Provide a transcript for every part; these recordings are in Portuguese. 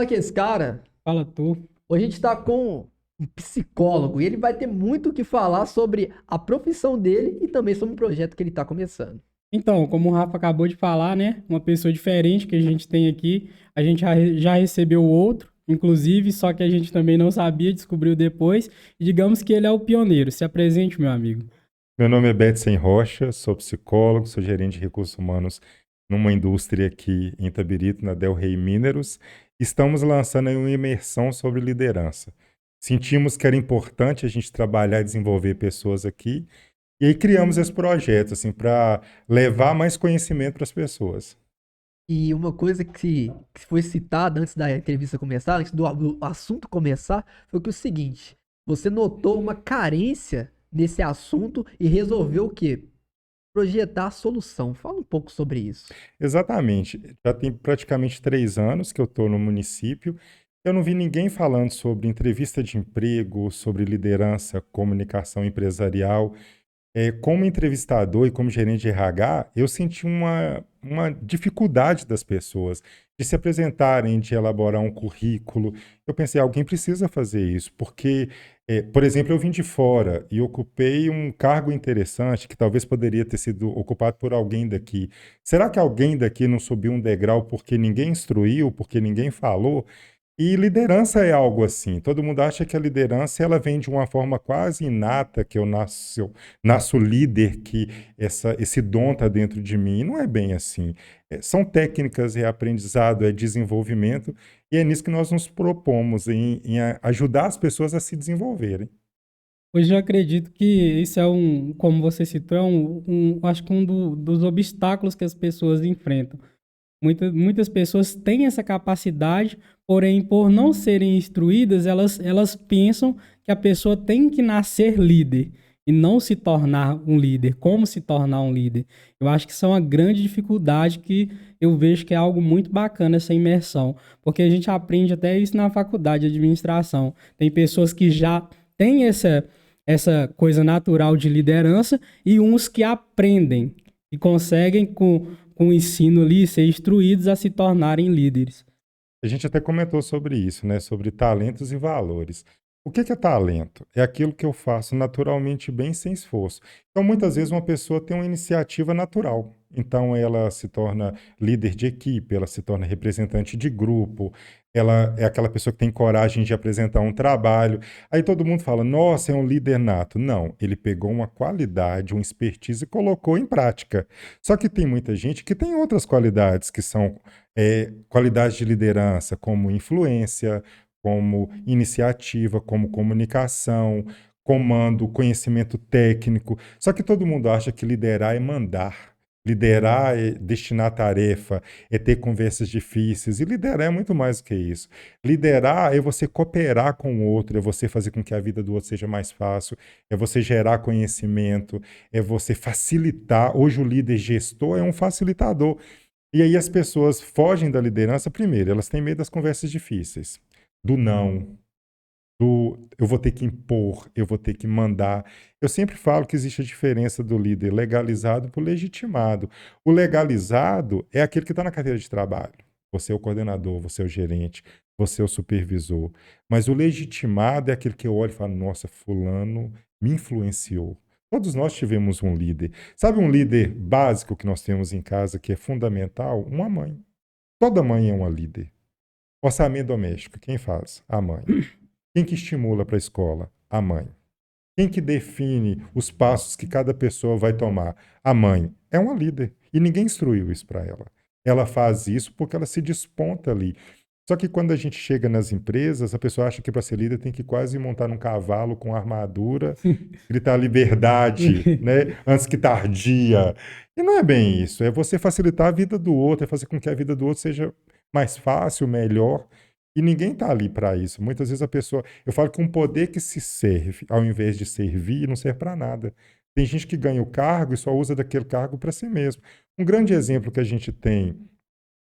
falar que esse cara, Fala tu. hoje a gente tá com um psicólogo e ele vai ter muito o que falar sobre a profissão dele e também sobre o projeto que ele tá começando. Então, como o Rafa acabou de falar, né? Uma pessoa diferente que a gente tem aqui. A gente já recebeu outro, inclusive, só que a gente também não sabia, descobriu depois. E digamos que ele é o pioneiro. Se apresente, meu amigo. Meu nome é Betsen Rocha, sou psicólogo, sou gerente de recursos humanos numa indústria aqui em Itabirito, na Del Rey Mineros. Estamos lançando aí uma imersão sobre liderança. Sentimos que era importante a gente trabalhar e desenvolver pessoas aqui, e aí criamos esse projeto assim para levar mais conhecimento para as pessoas. E uma coisa que foi citada antes da entrevista começar, antes do assunto começar, foi que o seguinte: você notou uma carência nesse assunto e resolveu o quê? Projetar a solução. Fala um pouco sobre isso. Exatamente. Já tem praticamente 3 anos que eu estou no município. Eu não vi ninguém falando sobre entrevista de emprego, sobre liderança, comunicação empresarial. Como entrevistador e como gerente de RH, eu senti uma dificuldade das pessoas de se apresentarem, de elaborar um currículo. Eu pensei, alguém precisa fazer isso, porque, por exemplo, eu vim de fora e ocupei um cargo interessante que talvez poderia ter sido ocupado por alguém daqui. Será que alguém daqui não subiu um degrau porque ninguém instruiu, porque ninguém falou? E liderança é algo assim. Todo mundo acha que a liderança ela vem de uma forma quase inata, que eu nasço líder, que esse dom está dentro de mim. E não é bem assim. São técnicas, é aprendizado, é desenvolvimento, e é nisso que nós nos propomos, em ajudar as pessoas a se desenvolverem. Hoje eu acredito que isso é como você citou, acho que dos obstáculos que as pessoas enfrentam. Muitas pessoas têm essa capacidade, porém, por não serem instruídas, elas pensam que a pessoa tem que nascer líder e não se tornar um líder. Como se tornar um líder? Eu acho que isso é uma grande dificuldade que eu vejo que é algo muito bacana essa imersão, porque a gente aprende até isso na faculdade de administração. Tem pessoas que já têm essa coisa natural de liderança e uns que aprendem e conseguem com o ensino ali, ser instruídos a se tornarem líderes. A gente até comentou sobre isso, né? Sobre talentos e valores. O que é talento? É aquilo que eu faço naturalmente bem sem esforço. Então, muitas vezes, uma pessoa tem uma iniciativa natural. Então, ela se torna líder de equipe, ela se torna representante de grupo, ela é aquela pessoa que tem coragem de apresentar um trabalho. Aí todo mundo fala, nossa, é um líder nato. Não, ele pegou uma qualidade, uma expertise e colocou em prática. Só que tem muita gente que tem outras qualidades que são qualidades de liderança, como influência, como iniciativa, como comunicação, comando, conhecimento técnico. Só que todo mundo acha que liderar é mandar. Liderar é destinar tarefa, é ter conversas difíceis. E liderar é muito mais do que isso. Liderar é você cooperar com o outro, é você fazer com que a vida do outro seja mais fácil, é você gerar conhecimento, é você facilitar. Hoje o líder gestor é um facilitador. E aí as pessoas fogem da liderança, primeiro, elas têm medo das conversas difíceis, do não, do eu vou ter que impor, eu vou ter que mandar. Eu sempre falo que existe a diferença do líder legalizado para o legitimado. O legalizado é aquele que está na carteira de trabalho. Você é o coordenador, você é o gerente, você é o supervisor. Mas o legitimado é aquele que eu olho e falo, nossa, fulano me influenciou. Todos nós tivemos um líder. Sabe um líder básico que nós temos em casa que é fundamental? Uma mãe. Toda mãe é uma líder. Orçamento doméstico, quem faz? A mãe. Quem que estimula para a escola? A mãe. Quem que define os passos que cada pessoa vai tomar? A mãe. É uma líder. E ninguém instruiu isso para ela. Ela faz isso porque ela se desponta ali. Só que quando a gente chega nas empresas, a pessoa acha que para ser líder tem que quase montar num cavalo com armadura, gritar liberdade, né? Antes que tardia. E não é bem isso. É você facilitar a vida do outro, é fazer com que a vida do outro seja mais fácil, melhor. E ninguém está ali para isso. Muitas vezes a pessoa. Eu falo que um poder que se serve, ao invés de servir, não serve para nada. Tem gente que ganha o cargo e só usa daquele cargo para si mesmo. Um grande exemplo que a gente tem: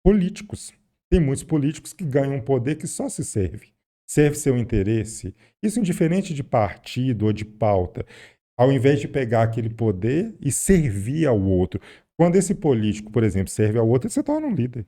políticos. Tem muitos políticos que ganham um poder que só se serve. Serve seu interesse. Isso indiferente de partido ou de pauta. Ao invés de pegar aquele poder e servir ao outro. Quando esse político, por exemplo, serve ao outro, ele se torna um líder.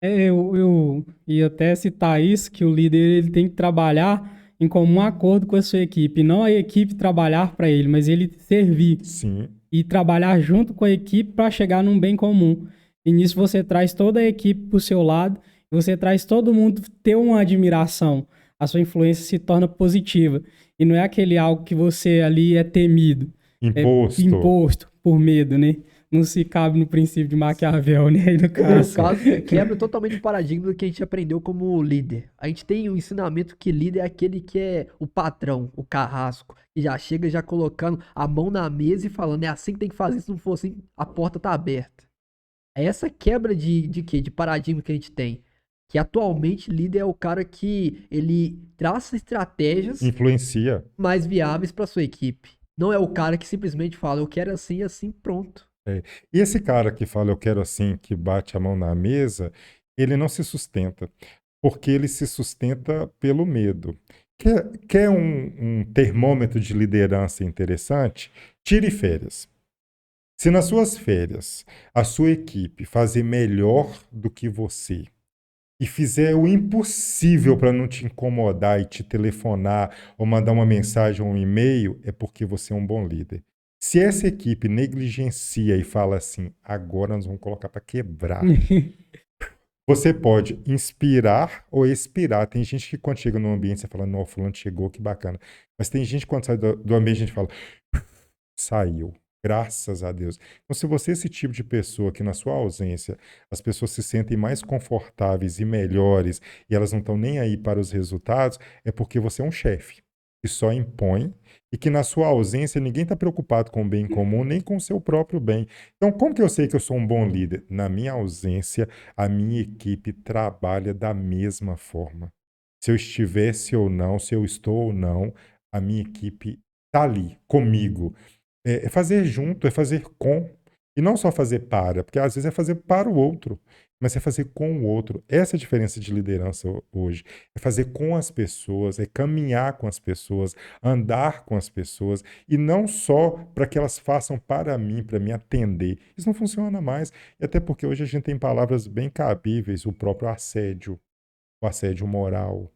Eu ia até citar isso, que o líder ele tem que trabalhar em comum acordo com a sua equipe, não a equipe trabalhar para ele, mas ele servir Sim, e trabalhar junto com a equipe para chegar num bem comum. E nisso você traz toda a equipe para o seu lado, você traz todo mundo ter uma admiração, a sua influência se torna positiva. E não é aquele algo que você ali é temido, é imposto. imposto por medo, né? Não se cabe no princípio de Maquiavel, né? Aí no No caso. caso, quebra totalmente o paradigma do que a gente aprendeu como líder. A gente tem o ensinamento que líder é aquele que é o patrão, o carrasco, que já chega já colocando a mão na mesa e falando, é assim que tem que fazer, se não for assim, a porta tá aberta. É essa quebra de quê? De paradigma que a gente tem. Que atualmente líder é o cara que ele traça estratégias Influencia. mais viáveis para sua equipe. Não é o cara que simplesmente fala, eu quero assim, assim, pronto. É. E esse cara que fala eu quero assim, que bate a mão na mesa, ele não se sustenta, porque ele se sustenta pelo medo. Quer um termômetro de liderança interessante? Tire férias. Se nas suas férias a sua equipe fazer melhor do que você e fizer o impossível para não te incomodar e te telefonar ou mandar uma mensagem ou um e-mail, é porque você é um bom líder. Se essa equipe negligencia e fala assim, agora nós vamos colocar para quebrar, você pode inspirar ou expirar. Tem gente que quando chega no ambiente você fala, não, fulano chegou, que bacana. Mas tem gente que quando sai do ambiente a gente fala, saiu. Graças a Deus. Então, se você é esse tipo de pessoa que na sua ausência as pessoas se sentem mais confortáveis e melhores e elas não estão nem aí para os resultados, é porque você é um chefe que só impõe e que na sua ausência ninguém está preocupado com o bem comum nem com o seu próprio bem. Então, como que eu sei que eu sou um bom líder? Na minha ausência, a minha equipe trabalha da mesma forma. Se eu estivesse ou não, se eu estou ou não, a minha equipe está ali comigo. É fazer junto, é fazer com. E não só fazer para, porque às vezes é fazer para o outro, mas é fazer com o outro. Essa é a diferença de liderança hoje. É fazer com as pessoas, é caminhar com as pessoas, andar com as pessoas, e não só para que elas façam para mim, para me atender. Isso não funciona mais. E até porque hoje a gente tem palavras bem cabíveis, o próprio assédio, o assédio moral.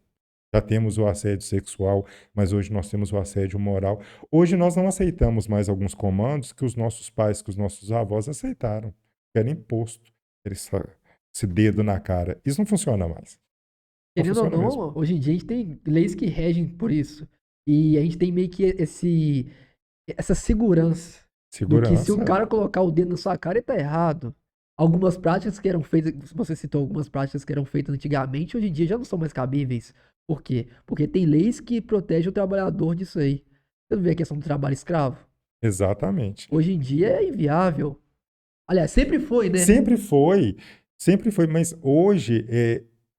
Já temos o assédio sexual, mas hoje nós temos o assédio moral. Hoje nós não aceitamos mais alguns comandos que os nossos pais, que os nossos avós aceitaram. Era imposto. Esse dedo na cara. Isso não funciona mais. Não Querendo ou funciona mesmo. não, hoje em dia a gente tem leis que regem por isso. E a gente tem meio que essa segurança do que se o Segurança. cara colocar o dedo na sua cara, ele tá errado. Algumas práticas que eram feitas, você citou algumas práticas que eram feitas antigamente, hoje em dia já não são mais cabíveis. Por quê? Porque tem leis que protegem o trabalhador disso aí. Você não vê a questão do trabalho escravo? Exatamente. Hoje em dia é inviável. Aliás, sempre foi, né? Sempre foi, sempre foi, mas hoje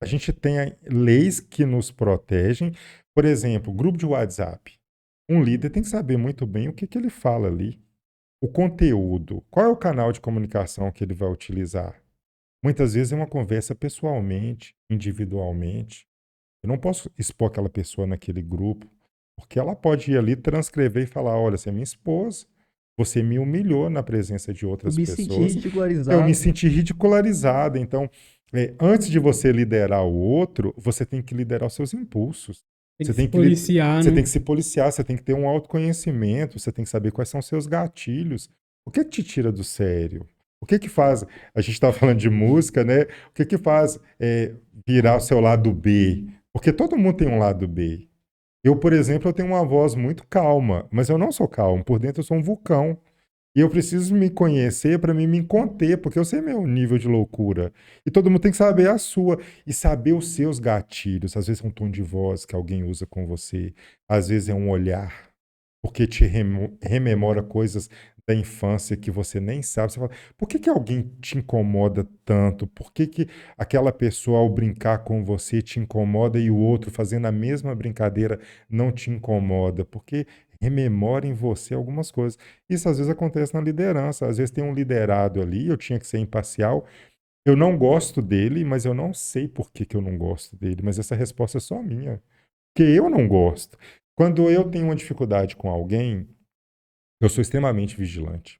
a gente tem leis que nos protegem. Por exemplo, grupo de WhatsApp. Um líder tem que saber muito bem o que que ele fala ali. O conteúdo, qual é o canal de comunicação que ele vai utilizar? Muitas vezes é uma conversa pessoalmente, individualmente. Eu não posso expor aquela pessoa naquele grupo, porque ela pode ir ali transcrever e falar: olha, você é minha esposa, você me humilhou na presença de Eu outras me senti pessoas, eu me ridicularizado. senti ridicularizada. Então, antes de você liderar o outro, você tem que liderar os seus impulsos. Tem Você que se tem que, policiar, você né? tem que se policiar, você tem que ter um autoconhecimento, você tem que saber quais são os seus gatilhos. O que que te tira do sério? O que que faz? A gente estava falando de música, né? O que que faz virar o seu lado B? Porque todo mundo tem um lado B. Eu, por exemplo, eu tenho uma voz muito calma, mas eu não sou calmo. Por dentro eu sou um vulcão. E eu preciso me conhecer para mim me conter, porque eu sei meu nível de loucura. E todo mundo tem que saber a sua e saber os seus gatilhos. Às vezes é um tom de voz que alguém usa com você, às vezes é um olhar, porque te rememora coisas da infância que você nem sabe. Você fala, por que que alguém te incomoda tanto? Por que que aquela pessoa, ao brincar com você, te incomoda e o outro, fazendo a mesma brincadeira, não te incomoda? Porque rememora em você algumas coisas. Isso às vezes acontece na liderança. Às vezes tem um liderado ali, eu tinha que ser imparcial. Eu não gosto dele, mas eu não sei por que que eu não gosto dele. Mas essa resposta é só minha. Porque eu não gosto. Quando eu tenho uma dificuldade com alguém, eu sou extremamente vigilante.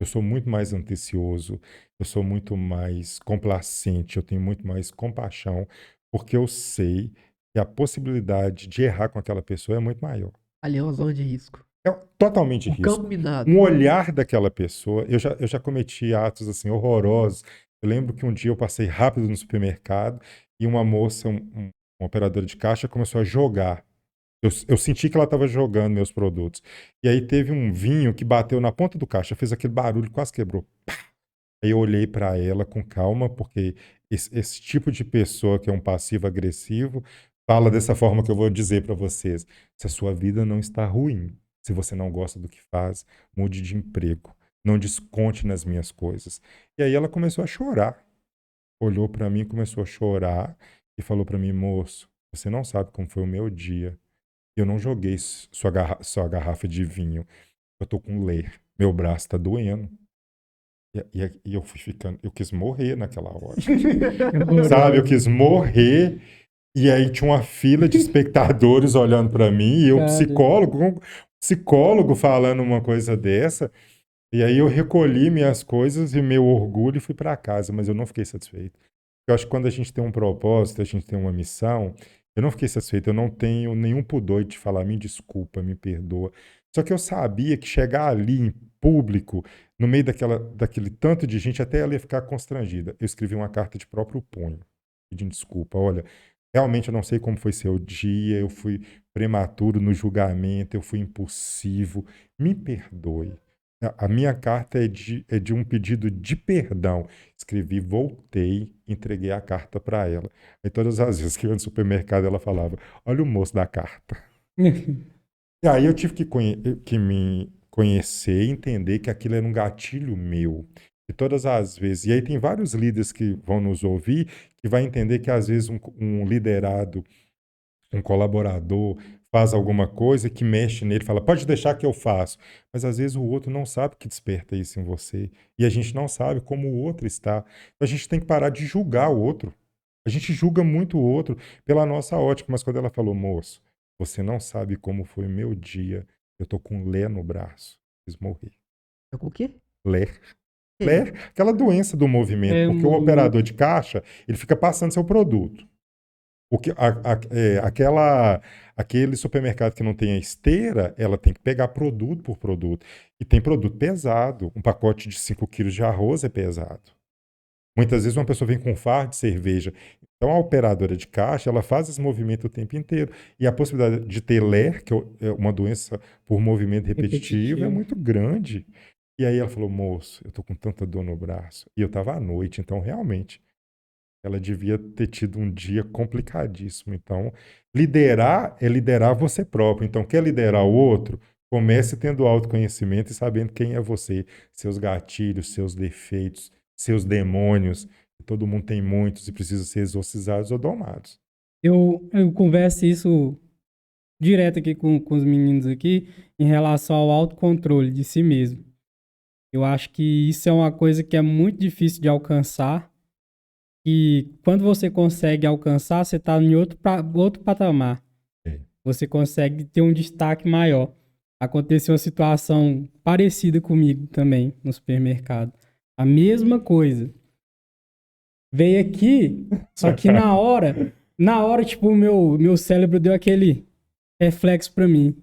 Eu sou muito mais atencioso, eu sou muito mais complacente, eu tenho muito mais compaixão, porque eu sei que a possibilidade de errar com aquela pessoa é muito maior. Ali é uma zona de risco. É totalmente Um campo risco. minado. Um olhar daquela pessoa, eu já cometi atos assim horrorosos. Eu lembro que um dia eu passei rápido no supermercado e uma moça, uma operadora de caixa, começou a jogar. Eu senti que ela estava jogando meus produtos. E aí teve um vinho que bateu na ponta do caixa, fez aquele barulho, quase quebrou. Aí eu olhei para ela com calma, porque esse tipo de pessoa que é um passivo-agressivo fala dessa forma que eu vou dizer para vocês. Se a sua vida não está ruim, se você não gosta do que faz, mude de emprego. Não desconte nas minhas coisas. E aí ela começou a chorar. Olhou para mim, começou a chorar e falou para mim, moço, você não sabe como foi o meu dia. Eu não joguei sua garrafa de vinho. Eu tô com ler. Meu braço tá doendo. E eu fui ficando. Eu quis morrer naquela hora. Sabe? Eu quis morrer. E aí tinha uma fila de espectadores olhando para mim. E eu, Cara, psicólogo falando uma coisa dessa. E aí eu recolhi minhas coisas e meu orgulho e fui para casa. Mas eu não fiquei satisfeito. Eu acho que quando a gente tem um propósito, a gente tem uma missão, eu não fiquei satisfeito, eu não tenho nenhum pudor de falar, me desculpa, me perdoa. Só que eu sabia que chegar ali em público, no meio daquele tanto de gente, até ela ia ficar constrangida. Eu escrevi uma carta de próprio punho, pedindo desculpa. Olha, realmente eu não sei como foi seu dia, eu fui prematuro no julgamento, eu fui impulsivo, me perdoe. A minha carta é de um pedido de perdão. Escrevi, voltei, entreguei a carta para ela. Aí todas as vezes que eu ia no supermercado, ela falava: Olha o moço da carta. E aí eu tive que me conhecer e entender que aquilo era um gatilho meu. E todas as vezes. E aí tem vários líderes que vão nos ouvir que vai entender que às vezes um liderado, um colaborador faz alguma coisa que mexe nele, fala, pode deixar que eu faço. Mas às vezes o outro não sabe que desperta isso em você. E a gente não sabe como o outro está. Então a gente tem que parar de julgar o outro. A gente julga muito o outro pela nossa ótica. Mas quando ela falou, moço, você não sabe como foi o meu dia. Eu tô com lé no braço. Fiz morrer. É com o quê? Lé. Que Lé, isso? aquela doença do movimento. é um Porque o movimento. operador de caixa, ele fica passando seu produto. Aquele supermercado que não tem a esteira, ela tem que pegar produto por produto. E tem produto pesado. Um pacote de 5 quilos de arroz é pesado. Muitas vezes uma pessoa vem com um fardo de cerveja. Então a operadora de caixa, ela faz esse movimento o tempo inteiro. E a possibilidade de ter LER, que é uma doença por movimento repetitivo, é Repetitivo. muito grande. E aí ela falou, moço, eu tô com tanta dor no braço. E eu tava à noite, então realmente ela devia ter tido um dia complicadíssimo. Então, liderar é liderar você próprio. Então, quer liderar o outro? Comece tendo autoconhecimento e sabendo quem é você, seus gatilhos, seus defeitos, seus demônios. Todo mundo tem muitos e precisa ser exorcizados ou domados. Eu converso isso direto aqui com os meninos aqui em relação ao autocontrole de si mesmo. Eu acho que isso é uma coisa que é muito difícil de alcançar. E quando você consegue alcançar, você está em outro patamar. É. Você consegue ter um destaque maior. Aconteceu uma situação parecida comigo também no supermercado. A mesma coisa. Veio aqui, só que na hora, tipo, o meu cérebro deu aquele reflexo pra mim.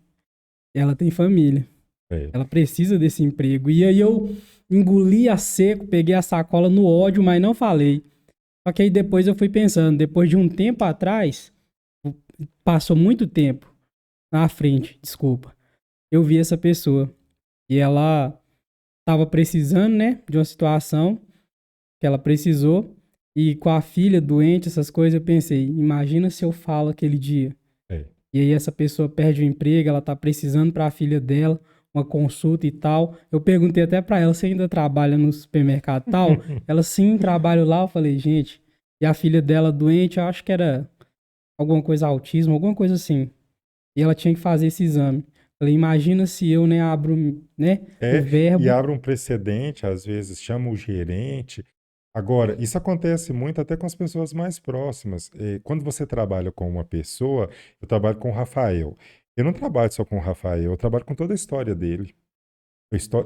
Ela tem família. É. Ela precisa desse emprego. E aí eu engoli a seco, peguei a sacola no ódio, mas não falei. Só que aí depois eu fui pensando, depois de um tempo atrás, passou muito tempo na frente, desculpa. Eu vi essa pessoa e ela tava precisando, né, de uma situação que ela precisou e com a filha doente, essas coisas, eu pensei, imagina se eu falo aquele dia. É. E aí essa pessoa perde o emprego, ela tá precisando para a filha dela, uma consulta e tal. Eu perguntei até para ela, você ainda trabalha no supermercado e tal? Ela, sim, trabalho lá. Eu falei, gente, e a filha dela doente, eu acho que era alguma coisa autismo, alguma coisa assim. E ela tinha que fazer esse exame. Falei, imagina se eu, né, abro, né, o E verbo. abre um precedente, às vezes chama o gerente. Agora, isso acontece muito até com as pessoas mais próximas. Quando você trabalha com uma pessoa, eu trabalho com o Rafael. Eu não trabalho só com o Rafael, eu trabalho com toda a história dele.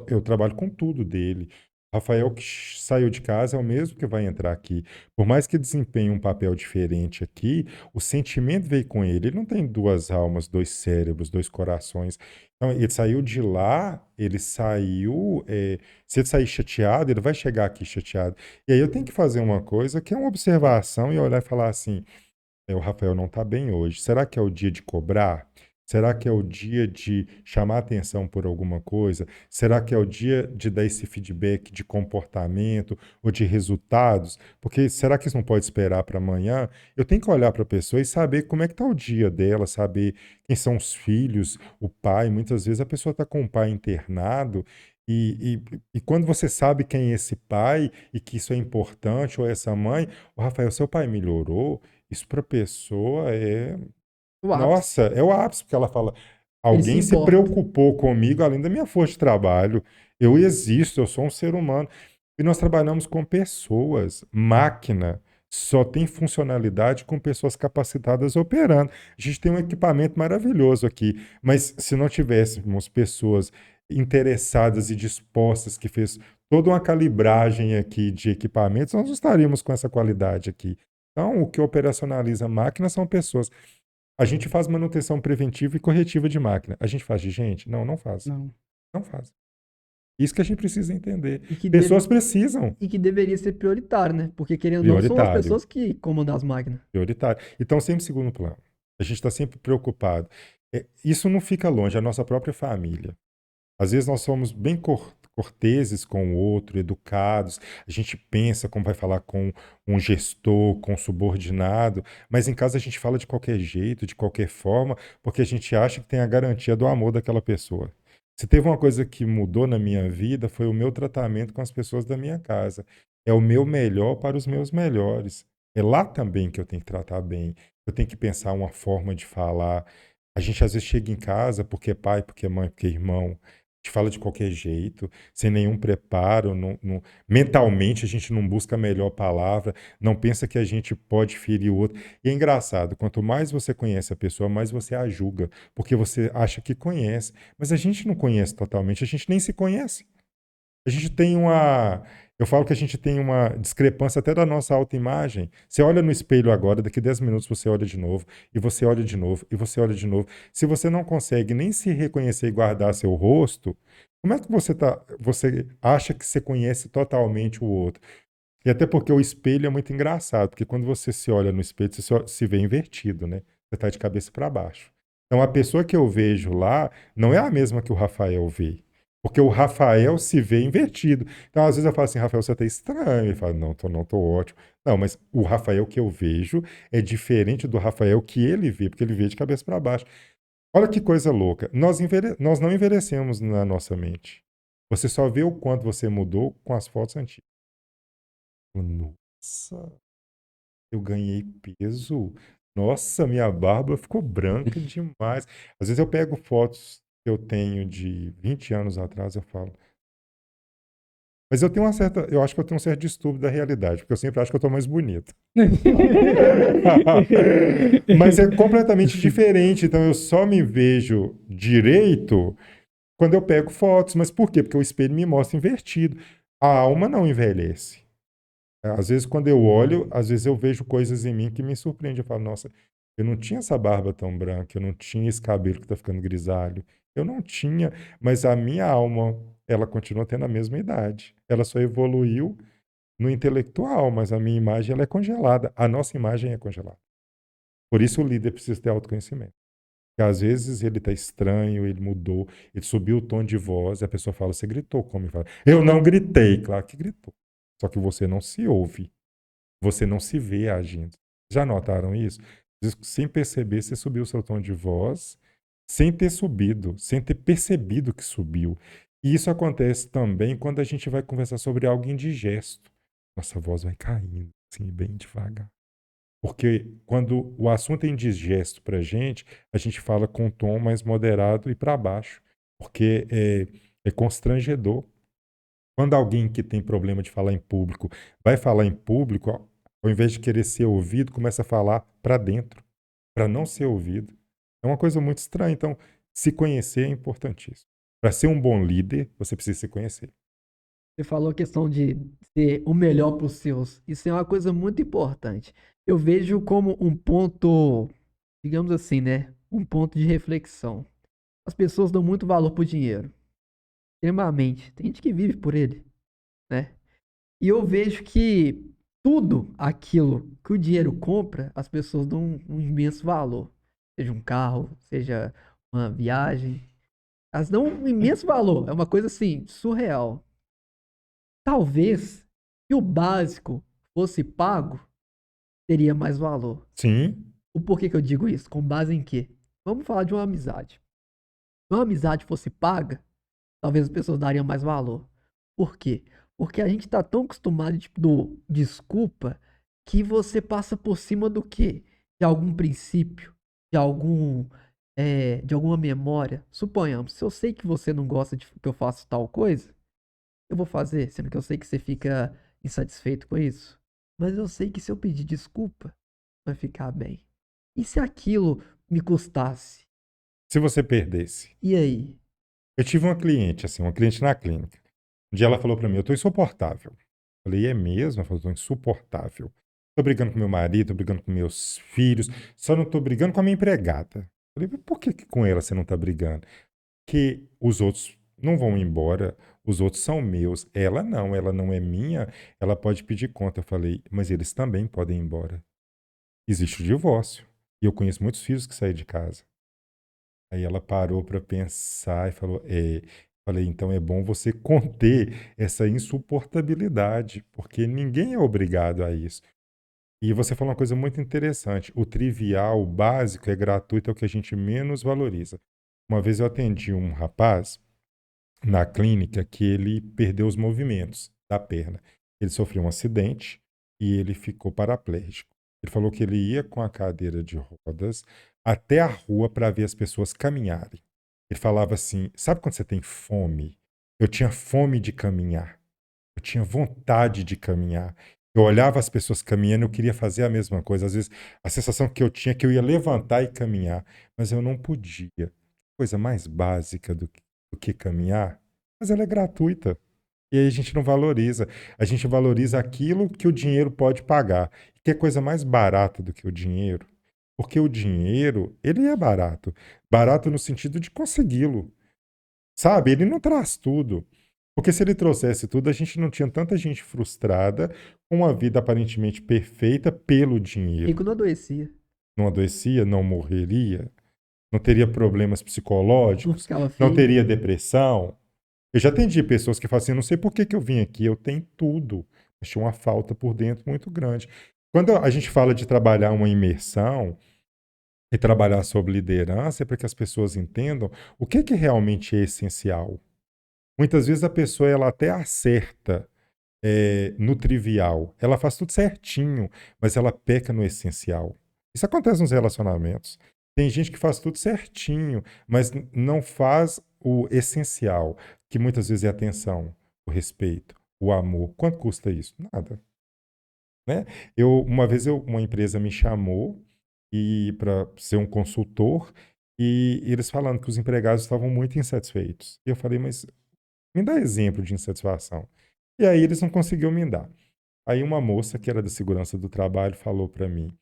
Eu trabalho com tudo dele. Rafael que saiu de casa é o mesmo que vai entrar aqui. Por mais que desempenhe um papel diferente aqui, o sentimento veio com ele. Ele não tem duas almas, dois cérebros, dois corações. Então, ele saiu de lá, ele saiu. Se ele sair chateado, ele vai chegar aqui chateado. E aí eu tenho que fazer uma coisa que é uma observação e olhar e falar assim: o Rafael não está bem hoje. Será que é o dia de cobrar? Será que é o dia de chamar atenção por alguma coisa? Será que é o dia de dar esse feedback de comportamento ou de resultados? Porque será que isso não pode esperar para amanhã? Eu tenho que olhar para a pessoa e saber como é que está o dia dela, saber quem são os filhos, o pai. Muitas vezes a pessoa está com o pai internado e quando você sabe quem é esse pai e que isso é importante, ou essa mãe, o Rafael, seu pai melhorou? Isso para a pessoa é. O ápice. Nossa, é o ápice, porque ela fala: Ele se alguém se importa. preocupou comigo além da minha força de trabalho. Eu existo, eu sou um ser humano. E nós trabalhamos com pessoas. Máquina só tem funcionalidade com pessoas capacitadas operando. A gente tem um equipamento maravilhoso aqui, mas se não tivéssemos pessoas interessadas e dispostas que fez toda uma calibragem aqui de equipamentos, nós não estaríamos com essa qualidade aqui. Então, o que operacionaliza a máquina são pessoas. A gente faz manutenção preventiva e corretiva de máquina. A gente faz de gente? Não, não faz. Não. Não faz. Isso que a gente precisa entender. E que, Pessoas precisam. e que deveria ser prioritário, né? Porque, querendo ou não, são as Prioritário. pessoas que comandam as máquinas. Prioritário. Então, sempre em segundo plano. A gente está sempre preocupado. Isso não fica longe, a nossa própria família. Às vezes nós somos bem corteses com o outro, educados, a gente pensa como vai falar com um gestor, com um subordinado, mas em casa a gente fala de qualquer jeito, de qualquer forma, porque a gente acha que tem a garantia do amor daquela pessoa. Se teve uma coisa que mudou na minha vida, foi o meu tratamento com as pessoas da minha casa. É o meu melhor para os meus melhores. É lá também que eu tenho que tratar bem. Eu tenho que pensar uma forma de falar. A gente às vezes chega em casa porque é pai, porque é mãe, porque é irmão. A gente fala de qualquer jeito, sem nenhum preparo. Mentalmente a gente não busca a melhor palavra, não pensa que a gente pode ferir o outro. E é engraçado, quanto mais você conhece a pessoa, mais você a julga, porque você acha que conhece. Mas a gente não conhece totalmente, a gente nem se conhece. A gente tem uma. Eu falo que a gente tem uma discrepância até da nossa autoimagem. Você olha no espelho agora, daqui 10 minutos você olha de novo, e você olha de novo, e você olha de novo. Se você não consegue nem se reconhecer e guardar seu rosto, como é que você acha que você conhece totalmente o outro? E até porque o espelho é muito engraçado, porque quando você se olha no espelho, você se vê invertido, né? Você está de cabeça para baixo. Então a pessoa que eu vejo lá não é a mesma que o Rafael vê. Porque o Rafael se vê invertido. Então, às vezes eu falo assim: Rafael, você tá estranho. Ele fala: não, tô ótimo. Não, mas o Rafael que eu vejo é diferente do Rafael que ele vê, porque ele vê de cabeça para baixo. Olha que coisa louca. Nós não envelhecemos na nossa mente. Você só vê o quanto você mudou com as fotos antigas. Nossa, eu ganhei peso. Nossa, minha barba ficou branca demais. Às vezes eu pego fotos que eu tenho de 20 anos atrás, eu falo. Mas eu acho que eu tenho um certo distúrbio da realidade, porque eu sempre acho que eu tô mais bonito. Mas é completamente diferente, então eu só me vejo direito quando eu pego fotos. Mas por quê? Porque o espelho me mostra invertido. A alma não envelhece. Às vezes, quando eu olho, às vezes eu vejo coisas em mim que me surpreendem. Eu falo: nossa, eu não tinha essa barba tão branca, eu não tinha esse cabelo que está ficando grisalho. Eu não tinha, mas a minha alma, ela continua tendo a mesma idade. Ela só evoluiu no intelectual, mas a minha imagem ela é congelada. A nossa imagem é congelada. Por isso o líder precisa ter autoconhecimento. Porque às vezes ele está estranho, ele mudou, ele subiu o tom de voz, e a pessoa fala: você gritou como? Ele fala: eu não gritei. Claro que gritou. Só que você não se ouve. Você não se vê agindo. Já notaram isso? Às vezes, sem perceber, você subiu o seu tom de voz, sem ter subido, sem ter percebido que subiu. E isso acontece também quando a gente vai conversar sobre algo indigesto. Nossa voz vai caindo, assim, bem devagar. Porque quando o assunto é indigesto para a gente fala com um tom mais moderado e para baixo. Porque é constrangedor. Quando alguém que tem problema de falar em público vai falar em público, ao invés de querer ser ouvido, começa a falar para dentro, para não ser ouvido. É uma coisa muito estranha. Então, se conhecer é importantíssimo. Para ser um bom líder, você precisa se conhecer. Você falou a questão de ser o melhor para os seus. Isso é uma coisa muito importante. Eu vejo como um ponto, digamos assim, né? Um ponto de reflexão. As pessoas dão muito valor pro dinheiro. Extremamente. Tem gente que vive por ele, né? E eu vejo que tudo aquilo que o dinheiro compra, as pessoas dão um imenso valor. Seja um carro, seja uma viagem. Elas dão um imenso valor. É uma coisa assim, surreal. Talvez, se o básico fosse pago, teria mais valor. Sim, O porquê que eu digo isso? Com base em quê? Vamos falar de uma amizade. Se uma amizade fosse paga, talvez as pessoas dariam mais valor. Por quê? Porque a gente tá tão acostumado, tipo, do desculpa, que você passa por cima do quê? De algum princípio, de algum, de alguma memória. Suponhamos, se eu sei que você não gosta de que eu faça tal coisa, eu vou fazer, sendo que eu sei que você fica insatisfeito com isso. Mas eu sei que se eu pedir desculpa, vai ficar bem. E se aquilo me custasse? se você perdesse. E aí? Eu tive uma cliente, assim, uma cliente na clínica. Um dia ela falou para mim, eu tô insuportável. Eu falei, é mesmo? Ela falou, tô insuportável. Tô brigando com meu marido, tô brigando com meus filhos, só não tô brigando com a minha empregada. Eu falei, mas por que que com ela você não tá brigando? Que os outros não vão embora, os outros são meus. Ela não é minha, ela pode pedir conta. Eu falei, mas eles também podem ir embora. Existe o divórcio. E eu conheço muitos filhos que saem de casa. Aí ela parou para pensar e falou, falei, então é bom você conter essa insuportabilidade, porque ninguém é obrigado a isso. E você falou uma coisa muito interessante, o trivial, o básico é gratuito, é o que a gente menos valoriza. Uma vez eu atendi um rapaz na clínica que ele perdeu os movimentos da perna. Ele sofreu um acidente e ele ficou paraplégico. Ele falou que ele ia com a cadeira de rodas até a rua para ver as pessoas caminharem. Ele falava assim: sabe quando você tem fome? Eu tinha fome de caminhar. Eu tinha vontade de caminhar. Eu olhava as pessoas caminhando, eu queria fazer a mesma coisa. Às vezes, a sensação que eu tinha é que eu ia levantar e caminhar, mas eu não podia. Coisa mais básica do que caminhar, mas ela é gratuita. E aí a gente não valoriza. A gente valoriza aquilo que o dinheiro pode pagar. E que é coisa mais barata do que o dinheiro. Porque o dinheiro, ele é barato. Barato no sentido de consegui-lo. Sabe? Ele não traz tudo. Porque se ele trouxesse tudo, a gente não tinha tanta gente frustrada com uma vida aparentemente perfeita pelo dinheiro. Rico não adoecia. Não adoecia, não morreria, não teria problemas Não psicológicos, ficava não feio. teria depressão. Eu já atendi pessoas que falam assim, não sei por que que eu vim aqui, eu tenho tudo, mas tinha uma falta por dentro muito grande. Quando a gente fala de trabalhar uma imersão e trabalhar sobre liderança, é para que as pessoas entendam o que realmente é essencial. Muitas vezes a pessoa ela até acerta no trivial, ela faz tudo certinho, mas ela peca no essencial. Isso acontece nos relacionamentos. Tem gente que faz tudo certinho, mas não faz o essencial, que muitas vezes é a atenção, o respeito, o amor. Quanto custa isso? Nada, né? Uma vez uma empresa me chamou para ser um consultor e eles falando que os empregados estavam muito insatisfeitos. E eu falei, mas me dá exemplo de insatisfação. E aí eles não conseguiam me dar. Aí uma moça que era da segurança do trabalho falou para mim,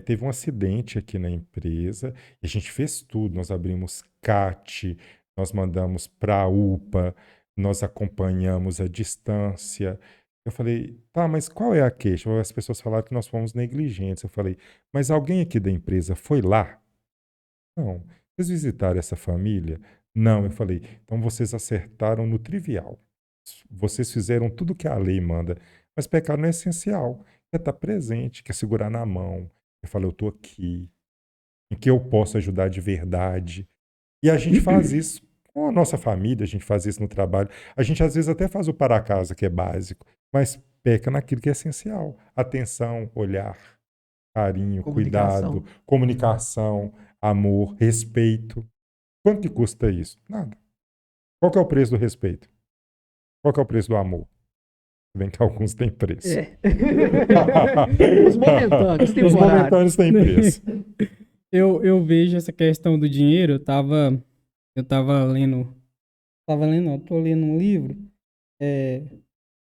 teve um acidente aqui na empresa e a gente fez tudo. Nós abrimos CAT, nós mandamos para a UPA, nós acompanhamos a distância. Eu falei, tá, mas qual é a queixa? As pessoas falaram que nós fomos negligentes. Eu falei, mas alguém aqui da empresa foi lá? Não. Vocês visitaram essa família? Não. Eu falei, então vocês acertaram no trivial. Vocês fizeram tudo que a lei manda, mas pecaram no essencial, que é estar presente, que é segurar na mão. Eu falei, eu estou aqui, em que eu posso ajudar de verdade. E a gente faz isso com a nossa família, a gente faz isso no trabalho. A gente às vezes até faz o para casa, que é básico, mas peca naquilo que é essencial. Atenção, olhar, carinho, cuidado, Comunicação. comunicação, amor, respeito. Quanto que custa isso? Nada. Qual que é o preço do respeito? Qual que é o preço do amor? Se bem que alguns têm preço. É. Os momentâneos, Os temporários. momentâneos têm preço. Eu vejo essa questão do dinheiro, eu tava lendo Tava lendo, não, tô lendo um livro, é,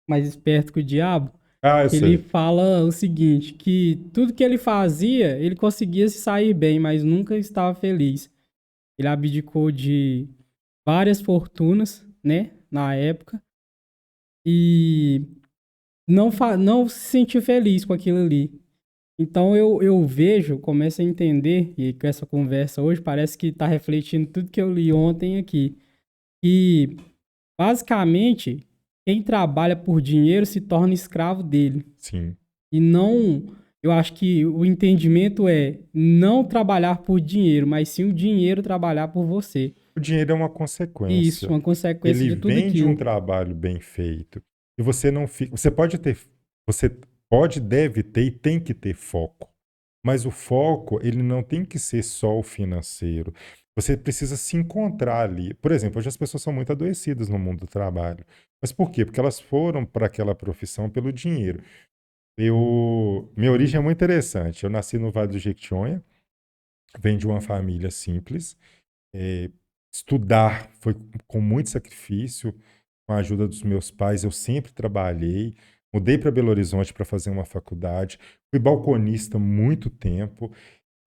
Mais Esperto que o Diabo, Ah, eu que ele sei. fala o seguinte, que tudo que ele fazia, ele conseguia se sair bem, mas nunca estava feliz. Ele abdicou de várias fortunas, né, na época, e não se sentiu feliz com aquilo ali. Então eu vejo, começo a entender, e com essa conversa hoje parece que está refletindo tudo que eu li ontem aqui, que basicamente quem trabalha por dinheiro se torna escravo dele. Sim. E não, eu acho que o entendimento é não trabalhar por dinheiro, mas sim o dinheiro trabalhar por você. O dinheiro é uma E isso, consequência. uma consequência Ele de tudo vem de um aquilo. trabalho bem feito. E você não fica. Você pode, deve ter e tem que ter foco. Mas o foco, ele não tem que ser só o financeiro. Você precisa se encontrar ali. Por exemplo, hoje as pessoas são muito adoecidas no mundo do trabalho. Mas por quê? Porque elas foram para aquela profissão pelo dinheiro. Minha origem é muito interessante. Eu nasci no Vale do Jequitinhonha, venho de uma família simples. Eh, Estudar foi com muito sacrifício, com a ajuda dos meus pais, eu sempre trabalhei. Mudei para Belo Horizonte para fazer uma faculdade, fui balconista muito tempo.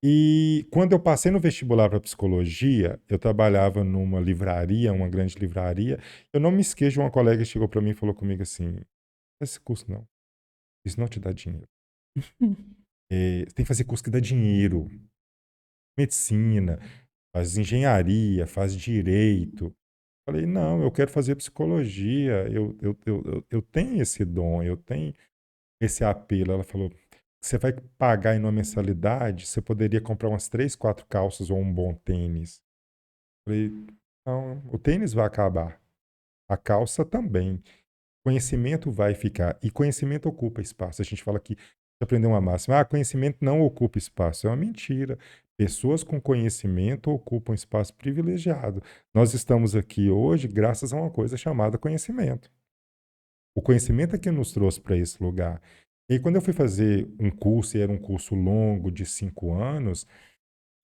E quando eu passei no vestibular para psicologia, eu trabalhava numa livraria, uma grande livraria. Eu não me esqueço de uma colega que chegou para mim e falou comigo assim: esse curso não, isso não te dá dinheiro. Você tem que fazer curso que dá dinheiro. Medicina, faz engenharia, faz direito. Falei, não, eu quero fazer psicologia, eu tenho esse dom, eu tenho esse apelo. Ela falou, você vai pagar em uma mensalidade, você poderia comprar umas 3, 4 calças ou um bom tênis. Falei, não, o tênis vai acabar, a calça também. Conhecimento vai ficar, e conhecimento ocupa espaço. A gente fala que aprender uma máxima, conhecimento não ocupa espaço. É uma mentira. Pessoas com conhecimento ocupam espaço privilegiado. Nós estamos aqui hoje graças a uma coisa chamada conhecimento. O conhecimento é que nos trouxe para esse lugar. E quando eu fui fazer um curso, e era um curso longo de 5 anos,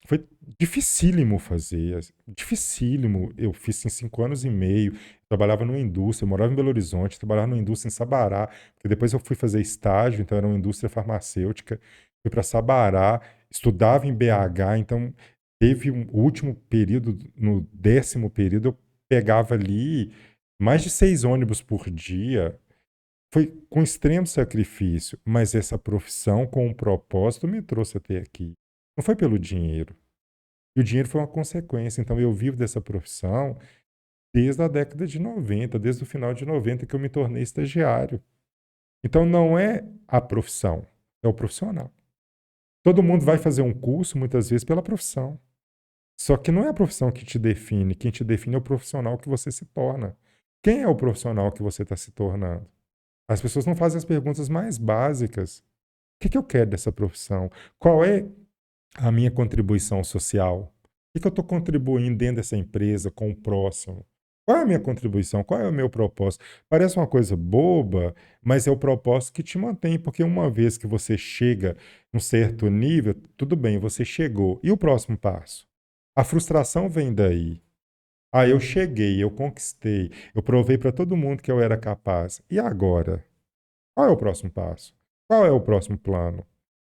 foi dificílimo fazer, assim, dificílimo. Eu fiz em 5 anos e meio, trabalhava numa indústria, eu morava em Belo Horizonte, trabalhava numa indústria em Sabará, porque depois eu fui fazer estágio, então era uma indústria farmacêutica, fui para Sabará, estudava em BH, então teve o último período, no 10º período, eu pegava ali mais de 6 ônibus por dia. Foi com extremo sacrifício, mas essa profissão com um propósito me trouxe até aqui. Não foi pelo dinheiro. E o dinheiro foi uma consequência. Então, eu vivo dessa profissão desde a década de 90, desde o final de 90 que eu me tornei estagiário. Então, não é a profissão, é o profissional. Todo mundo vai fazer um curso, muitas vezes, pela profissão. Só que não é a profissão que te define. Quem te define é o profissional que você se torna. Quem é o profissional que você está se tornando? As pessoas não fazem as perguntas mais básicas. O que eu quero dessa profissão? Qual é a minha contribuição social? O que eu estou contribuindo dentro dessa empresa com o próximo? Qual é a minha contribuição? Qual é o meu propósito? Parece uma coisa boba, mas é o propósito que te mantém, porque uma vez que você chega num certo nível, tudo bem, você chegou. E o próximo passo? A frustração vem daí. Ah, eu cheguei, eu conquistei, eu provei para todo mundo que eu era capaz. E agora? Qual é o próximo passo? Qual é o próximo plano?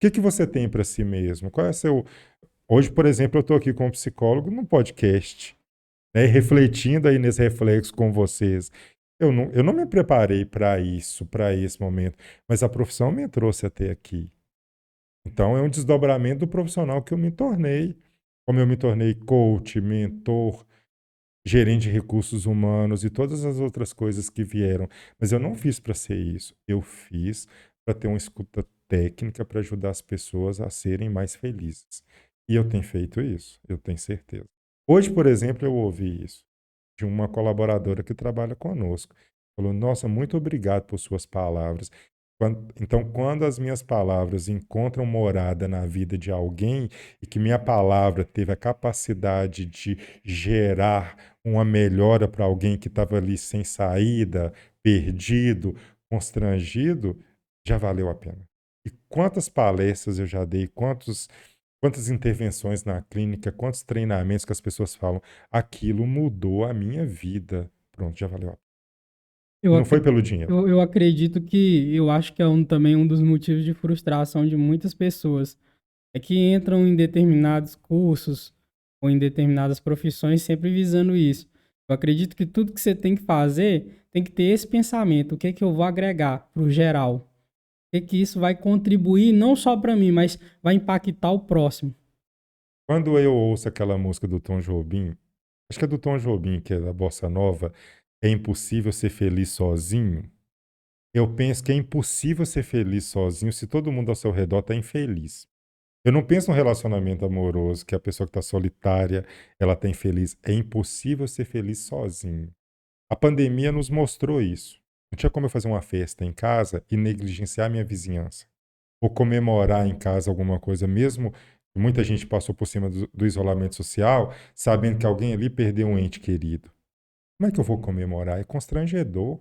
O que você tem para si mesmo? Qual é seu. Hoje, por exemplo, eu estou aqui com um psicólogo no podcast, né, refletindo aí nesse reflexo com vocês. Eu não me preparei para isso, para esse momento, mas a profissão me trouxe até aqui. Então, é um desdobramento do profissional que eu me tornei, como eu me tornei coach, mentor, gerente de recursos humanos e todas as outras coisas que vieram. Mas eu não fiz para ser isso. Eu fiz para ter uma escuta técnica para ajudar as pessoas a serem mais felizes. E eu tenho feito isso, eu tenho certeza. Hoje, por exemplo, eu ouvi isso de uma colaboradora que trabalha conosco. Falou: Nossa, muito obrigado por suas palavras. Então, quando as minhas palavras encontram morada na vida de alguém e que minha palavra teve a capacidade de gerar uma melhora para alguém que estava ali sem saída, perdido, constrangido, já valeu a pena. E quantas palestras eu já dei, quantas intervenções na clínica, quantos treinamentos que as pessoas falam, aquilo mudou a minha vida. Pronto, já valeu. Eu, Não foi ac- pelo dinheiro. eu acredito que, eu acho que é também um dos motivos de frustração de muitas pessoas. É que entram em determinados cursos ou em determinadas profissões sempre visando isso. Eu acredito que tudo que você tem que fazer tem que ter esse pensamento. O que é que eu vou agregar para o geral? O que é que isso vai contribuir não só para mim, mas vai impactar o próximo. Quando eu ouço aquela música do Tom Jobim, acho que é do Tom Jobim, que é da Bossa Nova, é impossível ser feliz sozinho. Eu penso que é impossível ser feliz sozinho se todo mundo ao seu redor está infeliz. Eu não penso num relacionamento amoroso, que a pessoa que está solitária, ela está infeliz. É impossível ser feliz sozinho. A pandemia nos mostrou isso. Não tinha como eu fazer uma festa em casa e negligenciar minha vizinhança. Ou comemorar em casa alguma coisa, mesmo que muita gente passou por cima do isolamento social, sabendo que alguém ali perdeu um ente querido. Como é que eu vou comemorar? É constrangedor.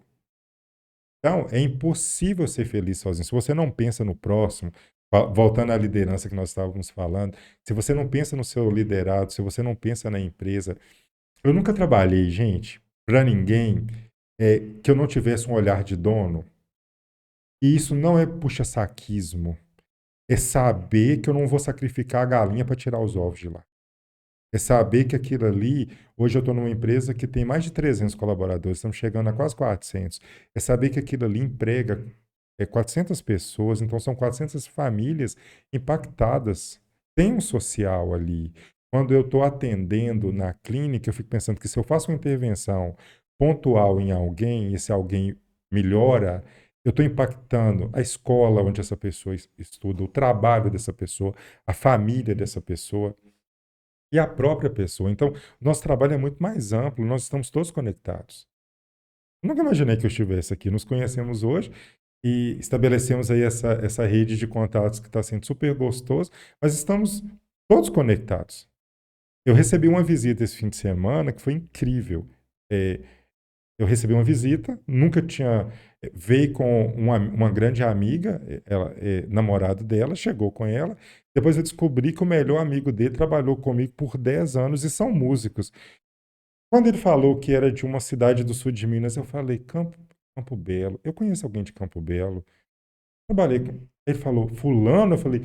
Então, é impossível ser feliz sozinho. Se você não pensa no próximo, voltando à liderança que nós estávamos falando, se você não pensa no seu liderado, se você não pensa na empresa. Eu nunca trabalhei, gente, para ninguém que eu não tivesse um olhar de dono. E isso não é puxa-saquismo. É saber que eu não vou sacrificar a galinha para tirar os ovos de lá. É saber que aquilo ali, hoje eu estou numa empresa que tem mais de 300 colaboradores, estamos chegando a quase 400. É saber que aquilo ali emprega 400 pessoas, então são 400 famílias impactadas. Tem um social ali. Quando eu estou atendendo na clínica, eu fico pensando que se eu faço uma intervenção pontual em alguém, e esse alguém melhora, eu estou impactando a escola onde essa pessoa estuda, o trabalho dessa pessoa, a família dessa pessoa e a própria pessoa. Então, nosso trabalho é muito mais amplo, nós estamos todos conectados. Eu nunca imaginei que eu estivesse aqui. Nos conhecemos hoje e estabelecemos aí essa rede de contatos que está sendo super gostoso, mas estamos todos conectados. Eu recebi uma visita esse fim de semana que foi incrível. É, eu recebi uma visita, nunca tinha. Veio com uma grande amiga, ela, namorado dela, chegou com ela. Depois eu descobri que o melhor amigo dele trabalhou comigo por 10 anos e são músicos. Quando ele falou que era de uma cidade do sul de Minas, eu falei, Campo Belo. Eu conheço alguém de Campo Belo. Trabalhei com. Ele falou, Fulano? Eu falei,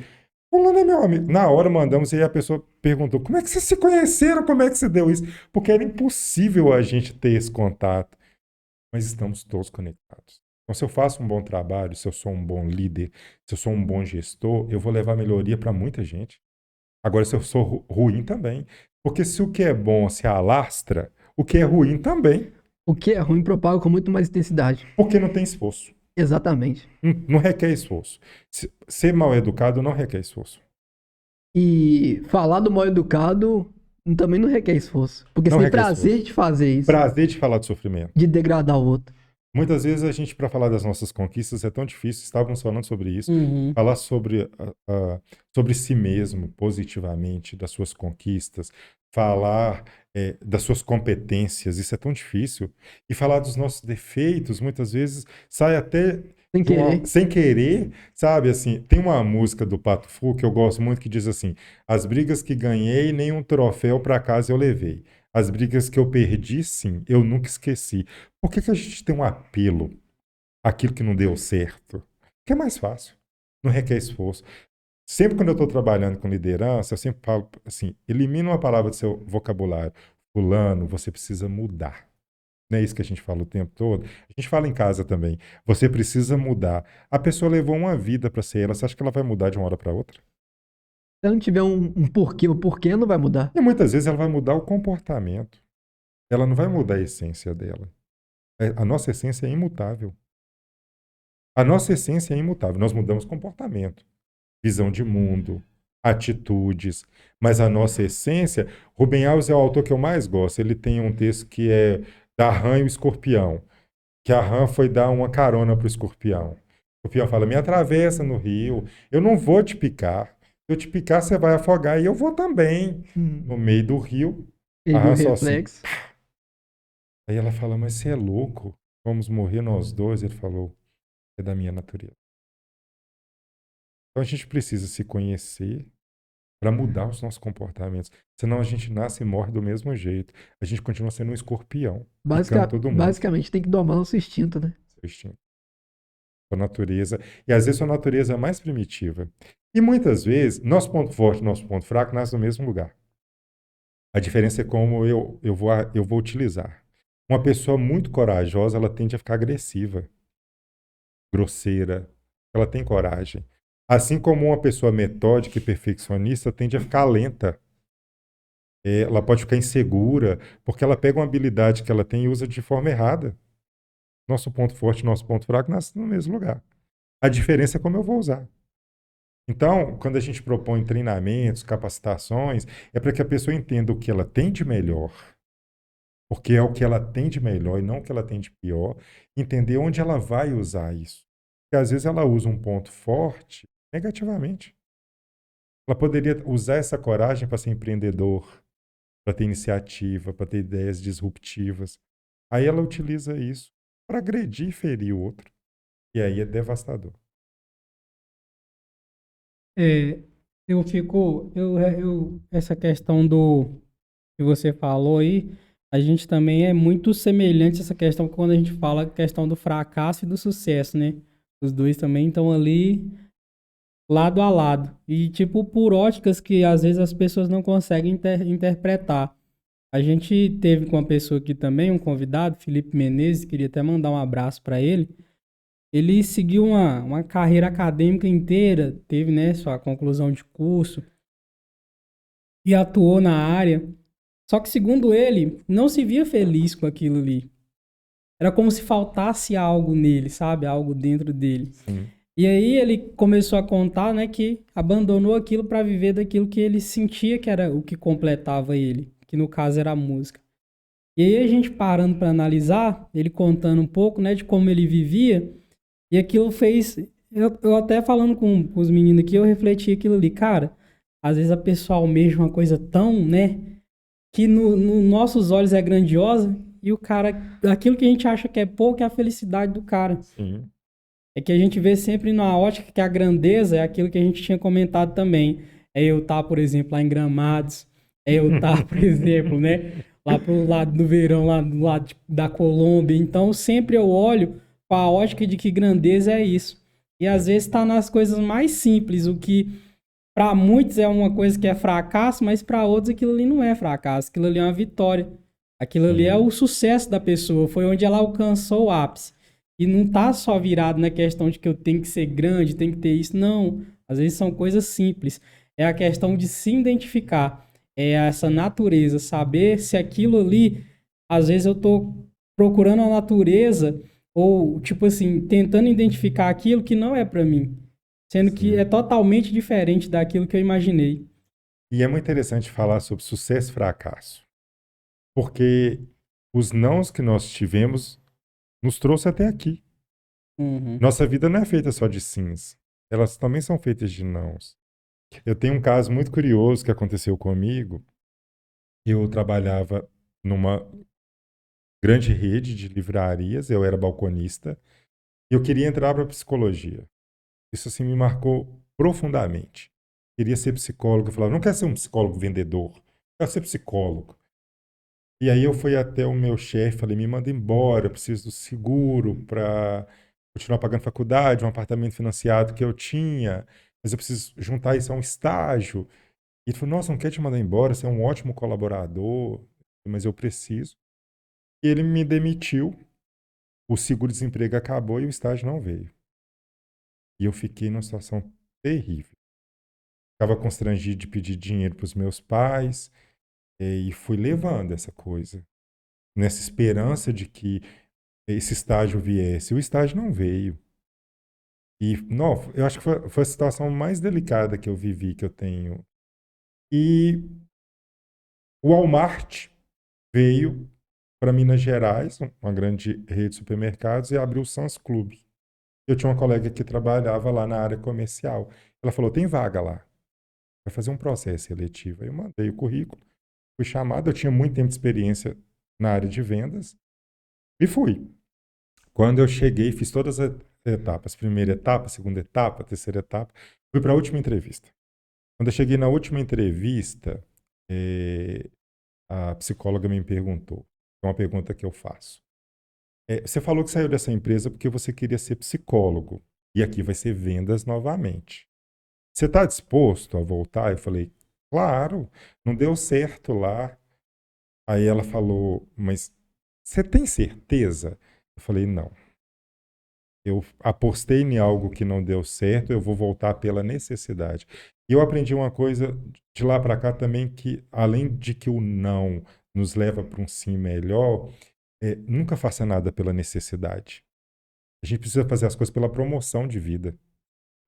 Fulano é meu amigo. Na hora mandamos, e aí a pessoa perguntou, como é que vocês se conheceram? Como é que se deu isso? Porque era impossível a gente ter esse contato. Mas estamos todos conectados. Então, se eu faço um bom trabalho, se eu sou um bom líder, se eu sou um bom gestor, eu vou levar melhoria para muita gente. Agora, se eu sou ruim também. Porque se o que é bom se alastra, o que é ruim também. O que é ruim propaga com muito mais intensidade. Porque não tem esforço. Exatamente. Não requer esforço. Ser mal educado não requer esforço. E falar do mal educado também não requer esforço. Porque Não você tem requer prazer esforço. de fazer isso, Prazer de falar de sofrimento. de degradar o outro. Muitas vezes a gente, para falar das nossas conquistas, é tão difícil. Estávamos falando sobre isso. Uhum. Falar sobre si mesmo positivamente, das suas conquistas, falar das suas competências, isso é tão difícil. E falar dos nossos defeitos, muitas vezes, sai até Sem querer. sem querer, sabe? Assim, tem uma música do Pato Fu que eu gosto muito que diz assim: as brigas que ganhei, nenhum troféu para casa eu levei. As brigas que eu perdi, sim, eu nunca esqueci. Por que a gente tem um apelo àquilo que não deu certo? Porque é mais fácil, não requer esforço. Sempre quando eu estou trabalhando com liderança, eu sempre falo assim: elimina uma palavra do seu vocabulário. Fulano, você precisa mudar. Não é isso que a gente fala o tempo todo? A gente fala em casa também. Você precisa mudar. A pessoa levou uma vida para ser ela. Você acha que ela vai mudar de uma hora para outra? Se ela não tiver um porquê, o porquê não vai mudar. E muitas vezes ela vai mudar o comportamento. Ela não vai mudar a essência dela. A nossa essência é imutável. A nossa essência é imutável. Nós mudamos comportamento, visão de mundo, atitudes. Mas a nossa essência. Rubem Alves é o autor que eu mais gosto. Ele tem um texto que é da rã e o escorpião. Que a rã foi dar uma carona para o escorpião. O escorpião fala: me atravessa no rio, eu não vou te picar. Se eu te picar, você vai afogar e eu vou também. No meio do rio, a Ele viu o rã só assim. reflexo. Aí ela fala: mas você é louco? Vamos morrer nós dois? Ele falou: é da minha natureza. Então a gente precisa se conhecer, para mudar os nossos comportamentos. Senão a gente nasce e morre do mesmo jeito. A gente continua sendo um escorpião, picando todo mundo, Basicamente tem que domar nosso instinto, né? seu instinto, sua natureza. E às vezes sua natureza é mais primitiva. E muitas vezes, nosso ponto forte e nosso ponto fraco nascem no mesmo lugar. A diferença é como eu vou utilizar. Uma pessoa muito corajosa, ela tende a ficar agressiva, grosseira, ela tem coragem. Assim como uma pessoa metódica e perfeccionista tende a ficar lenta. Ela pode ficar insegura, porque ela pega uma habilidade que ela tem e usa de forma errada. Nosso ponto forte e nosso ponto fraco nascem no mesmo lugar. A diferença é como eu vou usar. Então, quando a gente propõe treinamentos, capacitações, é para que a pessoa entenda o que ela tem de melhor, porque é o que ela tem de melhor e não o que ela tem de pior, entender onde ela vai usar isso. Porque às vezes ela usa um ponto forte negativamente. Ela poderia usar essa coragem para ser empreendedor, para ter iniciativa, para ter ideias disruptivas. Aí ela utiliza isso para agredir e ferir o outro. E aí é devastador. É, essa questão do que você falou aí, a gente também é muito semelhante a essa questão quando a gente fala a questão do fracasso e do sucesso, né? Os dois também estão ali lado a lado. E, tipo, por óticas que às vezes as pessoas não conseguem interpretar. A gente teve com uma pessoa aqui também, um convidado, Felipe Menezes, queria até mandar um abraço para ele. Ele seguiu uma carreira acadêmica inteira, teve, né, sua conclusão de curso e atuou na área. Só que, segundo ele, não se via feliz com aquilo ali. Era como se faltasse algo nele, sabe? Algo dentro dele. Sim. E aí ele começou a contar, né, que abandonou aquilo para viver daquilo que ele sentia que era o que completava ele, que no caso era a música. E aí a gente parando para analisar, ele contando um pouco, né, de como ele vivia, e aquilo fez, eu até falando com os meninos aqui, eu refleti aquilo ali, cara, às vezes a pessoa almeja uma coisa tão, né, que no nossos olhos é grandiosa, e o cara, aquilo que a gente acha que é pouco é a felicidade do cara. Sim. É que a gente vê sempre na ótica que a grandeza é aquilo que a gente tinha comentado também. É eu estar, por exemplo, lá em Gramados. É eu estar, por exemplo, né? Lá pro lado do verão, lá do lado da Colômbia. Então, sempre eu olho com a ótica de que grandeza é isso. E às vezes está nas coisas mais simples, o que para muitos é uma coisa que é fracasso, mas para outros aquilo ali não é fracasso, aquilo ali é uma vitória. Aquilo ali é Sim. o sucesso da pessoa, foi onde ela alcançou o ápice. E não tá só virado na questão de que eu tenho que ser grande, tenho que ter isso. Não. Às vezes são coisas simples. É a questão de se identificar. É essa natureza, saber se aquilo ali, às vezes eu tô procurando a natureza ou, tipo assim, tentando identificar aquilo que não é para mim, sendo que Sim. é totalmente diferente daquilo que eu imaginei. E é muito interessante falar sobre sucesso e fracasso, porque os nãos que nós tivemos nos trouxe até aqui. Uhum. Nossa vida não é feita só de sims, elas também são feitas de nãos. Eu tenho um caso muito curioso que aconteceu comigo. Eu trabalhava numa grande rede de livrarias, eu era balconista, e eu queria entrar para psicologia. Isso assim me marcou profundamente. Queria ser psicólogo, eu falava, não quero ser um psicólogo vendedor, quero ser psicólogo. E aí eu fui até o meu chefe, falei, me manda embora, eu preciso do seguro para continuar pagando faculdade, um apartamento financiado que eu tinha, mas eu preciso juntar isso a um estágio. E ele falou, nossa, não quero te mandar embora, você é um ótimo colaborador, mas eu preciso. E ele me demitiu, o seguro-desemprego acabou e o estágio não veio. E eu fiquei numa situação terrível. Estava constrangido de pedir dinheiro para os meus pais, e fui levando essa coisa, nessa esperança de que esse estágio viesse. O estágio não veio. E, não, eu acho que foi a situação mais delicada que eu vivi, que eu tenho. E o Walmart veio para Minas Gerais, uma grande rede de supermercados, e abriu o Sam's Club. Eu tinha uma colega que trabalhava lá na área comercial. Ela falou, tem vaga lá. Vai fazer um processo seletivo. Aí eu mandei o currículo, fui chamado, eu tinha muito tempo de experiência na área de vendas e fui. Quando eu cheguei, fiz todas as etapas, primeira etapa, segunda etapa, terceira etapa, fui para a última entrevista. Quando eu cheguei na última entrevista, eh, a psicóloga me perguntou, é uma pergunta que eu faço. Você falou que saiu dessa empresa porque você queria ser psicólogo, e aqui vai ser vendas novamente. Você está disposto a voltar? Eu falei, claro, não deu certo lá. Aí ela falou, mas você tem certeza? Eu falei, não. Eu apostei em algo que não deu certo, eu vou voltar pela necessidade. E eu aprendi uma coisa de lá para cá também, que além de que o não nos leva para um sim melhor, nunca faça nada pela necessidade. A gente precisa fazer as coisas pela promoção de vida.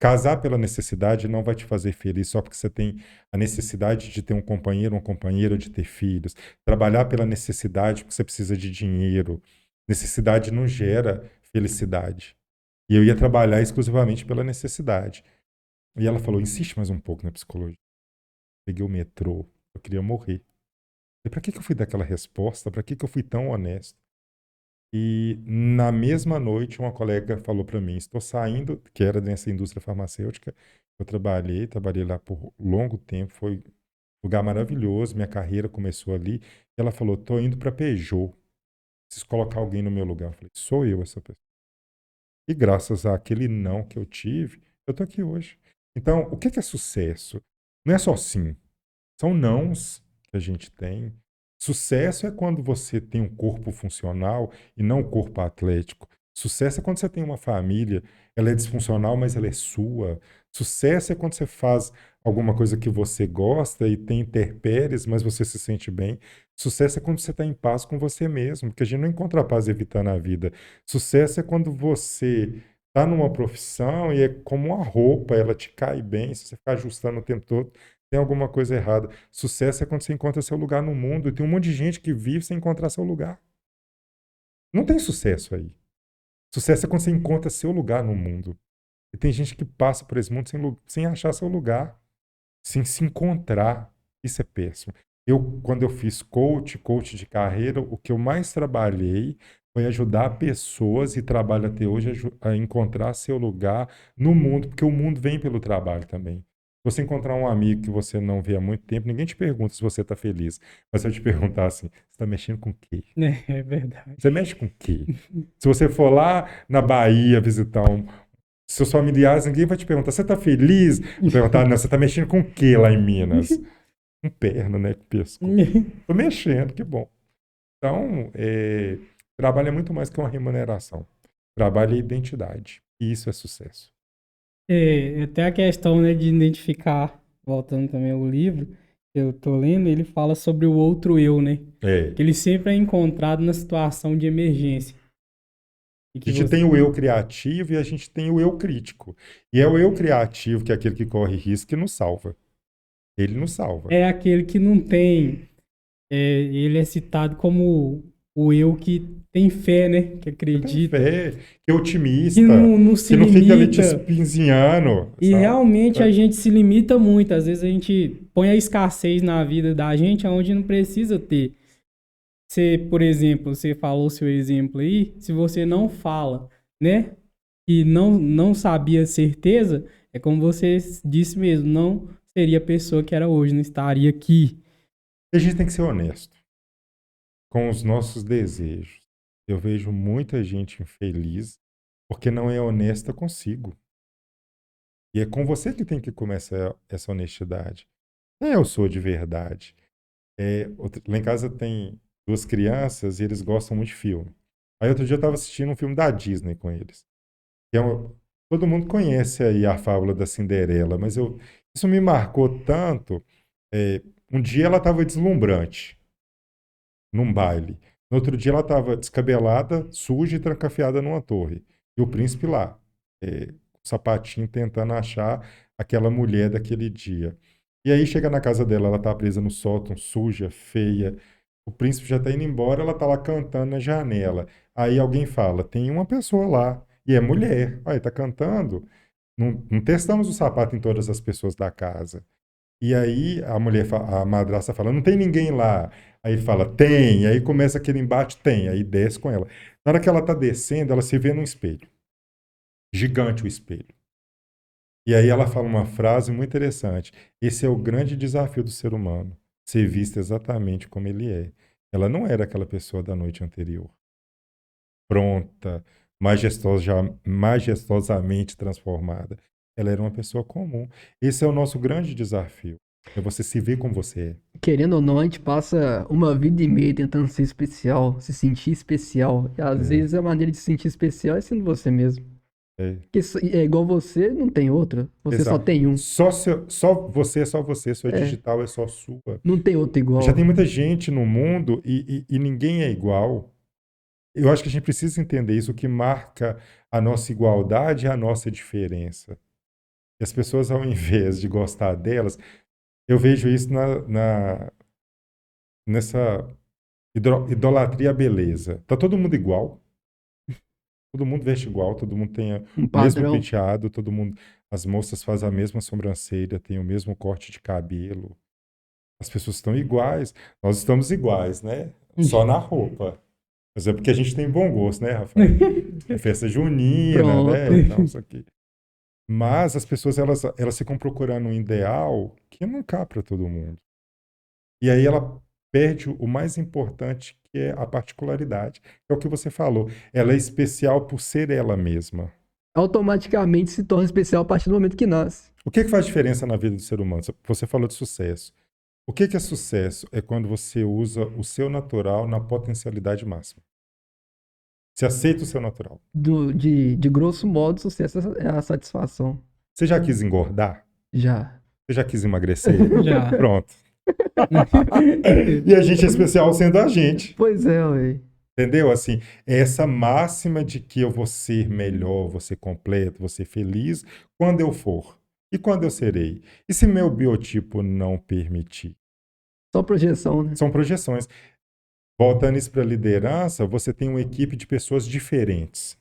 Casar pela necessidade não vai te fazer feliz só porque você tem a necessidade de ter um companheiro, uma companheira, de ter filhos. Trabalhar pela necessidade porque você precisa de dinheiro. Necessidade não gera felicidade. E eu ia trabalhar exclusivamente pela necessidade. E ela falou, insiste mais um pouco na psicologia. Peguei o metrô, eu queria morrer. E para que eu fui dar aquela resposta? Para que eu fui tão honesto? E na mesma noite, uma colega falou para mim, estou saindo, que era dessa indústria farmacêutica, eu trabalhei lá por longo tempo, foi um lugar maravilhoso, minha carreira começou ali. E ela falou, estou indo para Peugeot, preciso colocar alguém no meu lugar. Eu falei, sou eu essa pessoa. E graças àquele não que eu tive, eu estou aqui hoje. Então, o que é sucesso? Não é só sim, são nãos que a gente tem. Sucesso é quando você tem um corpo funcional e não um corpo atlético. Sucesso é quando você tem uma família, ela é disfuncional, mas ela é sua. Sucesso é quando você faz alguma coisa que você gosta e tem intempéries, mas você se sente bem. Sucesso é quando você está em paz com você mesmo, porque a gente não encontra a paz evitando a vida. Sucesso é quando você está numa profissão e é como uma roupa, ela te cai bem, se você ficar ajustando o tempo todo, tem alguma coisa errada. Sucesso é quando você encontra seu lugar no mundo. E tem um monte de gente que vive sem encontrar seu lugar. Não tem sucesso aí. Sucesso é quando você encontra seu lugar no mundo. E tem gente que passa por esse mundo sem achar seu lugar, sem se encontrar. Isso é péssimo. Quando eu fiz coach de carreira, o que eu mais trabalhei foi ajudar pessoas, e trabalho até hoje, a encontrar seu lugar no mundo, porque o mundo vem pelo trabalho também. Se você encontrar um amigo que você não vê há muito tempo, ninguém te pergunta se você está feliz. Mas se eu te perguntar assim, você está mexendo com o quê? É verdade. Você mexe com o quê? Se você for lá na Bahia visitar seus familiares, ninguém vai te perguntar, você está feliz? Vai perguntar, não, você está mexendo com o quê lá em Minas? Com perna, né? Com pescoço. Estou mexendo, que bom. Então, trabalho é muito mais que uma remuneração. Trabalho é identidade. E isso é sucesso. Até a questão, né, de identificar, voltando também ao livro que eu tô lendo, ele fala sobre o outro eu, né? Que ele sempre é encontrado na situação de emergência. E A que gente você... tem o eu criativo e a gente tem o eu crítico. E é o eu criativo, que é aquele que corre risco, que nos salva. Ele nos salva. É aquele que não tem... ele é citado como o eu que tem fé, né? Que Que tem acredita. fé, que é otimista, Que não se que não fica ali te limita. espinzinhando. E Sabe? realmente a gente se limita muito. Às vezes a gente põe a escassez na vida da gente onde não precisa ter. Você, por exemplo, você falou o seu exemplo aí, se você não fala, né? E não sabia certeza, é como você disse mesmo, não seria a pessoa que era hoje, não estaria aqui. E a gente tem que ser honesto com os nossos desejos. Eu vejo muita gente infeliz porque não é honesta consigo. E é com você que tem que começar essa honestidade. Quem eu sou de verdade? Lá em casa tem duas crianças e eles gostam muito de filme. Aí outro dia eu estava assistindo um filme da Disney com eles. Que todo mundo conhece aí a fábula da Cinderela, mas isso me marcou tanto. Um dia ela estava deslumbrante num baile. No outro dia ela estava descabelada, suja e trancafiada numa torre. E o príncipe lá, com o sapatinho tentando achar aquela mulher daquele dia. E aí chega na casa dela, ela está presa no sótão, suja, feia. O príncipe já está indo embora, ela está lá cantando na janela. Aí alguém fala, tem uma pessoa lá, e é mulher. Aí está cantando. Não testamos o sapato em todas as pessoas da casa. E aí a madrasta fala, não tem ninguém lá. Aí fala, tem. Aí começa aquele embate, tem. Aí desce com ela. Na hora que ela tá descendo, ela se vê num espelho. Gigante o espelho. E aí ela fala uma frase muito interessante. Esse é o grande desafio do ser humano, ser visto exatamente como ele é. Ela não era aquela pessoa da noite anterior, pronta, majestosamente transformada. Ela era uma pessoa comum. Esse é o nosso grande desafio. É você se ver como você Querendo ou não, a gente passa uma vida e meia tentando ser especial, se sentir especial. E às é. vezes a maneira de se sentir especial é sendo você mesmo. É, Porque é igual você, não tem outro. Você só exato. tem um. Só você, sua É, digital é só sua. não tem outro Já tem igual. muita gente no mundo e ninguém é igual. Eu acho que a gente precisa entender isso. O que marca a nossa igualdade é a nossa diferença. E as pessoas, ao invés de gostar delas, eu vejo isso nessa idolatria à beleza. Tá todo mundo igual, todo mundo veste igual, todo mundo tem Um o mesmo padrão. penteado, todo mundo, as moças fazem a mesma sobrancelha, têm o mesmo corte de cabelo. As pessoas estão iguais, nós estamos iguais, né? Só na roupa. Mas é porque a gente tem bom gosto, né, Rafael? É festa junina, né? Pronto. Então, isso aqui. Mas as pessoas, elas ficam procurando um ideal que não cabe para todo mundo. E aí ela perde o mais importante, que é a particularidade. É o que você falou. Ela é especial por ser ela mesma. Automaticamente se torna especial a partir do momento que nasce. O que faz diferença na vida do ser humano? Você falou de sucesso. O que é sucesso? É quando você usa o seu natural na potencialidade máxima. Você aceita o seu natural. De grosso modo, sucesso é a satisfação. Você já quis engordar? Já. Você já quis emagrecer? Já. Pronto. E a gente é especial sendo a gente. Pois é, ué. Entendeu? Assim, é essa máxima de que eu vou ser melhor, vou ser completo, vou ser feliz quando eu for. E quando eu serei? E se meu biotipo não permitir? Só projeção, né? São projeções. Voltando isso para a liderança, você tem uma equipe de pessoas diferentes.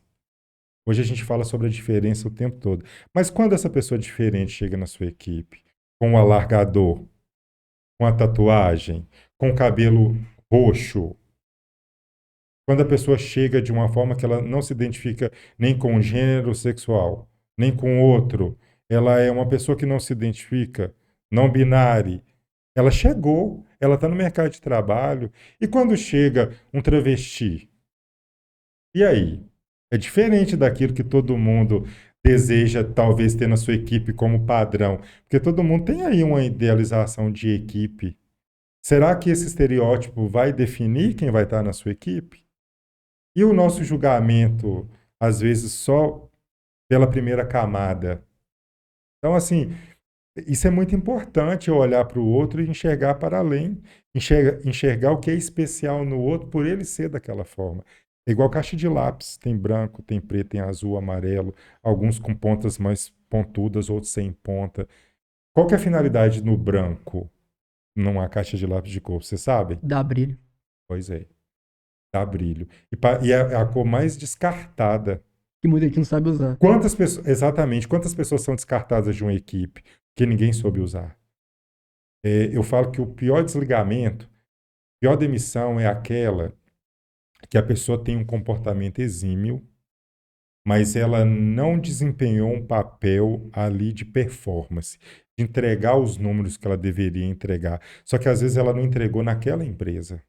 Hoje a gente fala sobre a diferença o tempo todo. Mas quando essa pessoa diferente chega na sua equipe, com o alargador, com a tatuagem, com o cabelo roxo, quando a pessoa chega de uma forma que ela não se identifica nem com o gênero sexual, nem com outro, ela é uma pessoa que não se identifica, não binária. Ela chegou, ela está no mercado de trabalho, e quando chega um travesti, e aí? É diferente daquilo que todo mundo deseja, talvez, ter na sua equipe como padrão, porque todo mundo tem aí uma idealização de equipe. Será que esse estereótipo vai definir quem vai estar na sua equipe? E o nosso julgamento, às vezes, só pela primeira camada. Então, assim, isso é muito importante, eu olhar para o outro e enxergar para além, enxergar o que é especial no outro por ele ser daquela forma. É igual caixa de lápis, tem branco, tem preto, tem azul, amarelo, alguns com pontas mais pontudas, outros sem ponta. Qual que é a finalidade no branco, numa caixa de lápis de cor? Você sabe? Dá brilho. Pois é, dá brilho. E é a cor mais descartada. Que muita gente não sabe usar. Quantas pessoas, exatamente, quantas pessoas são descartadas de uma equipe que ninguém soube usar? Eu falo que o pior desligamento, a pior demissão é aquela que a pessoa tem um comportamento exímio, mas ela não desempenhou um papel ali de performance, de entregar os números que ela deveria entregar. Só que às vezes ela não entregou naquela empresa.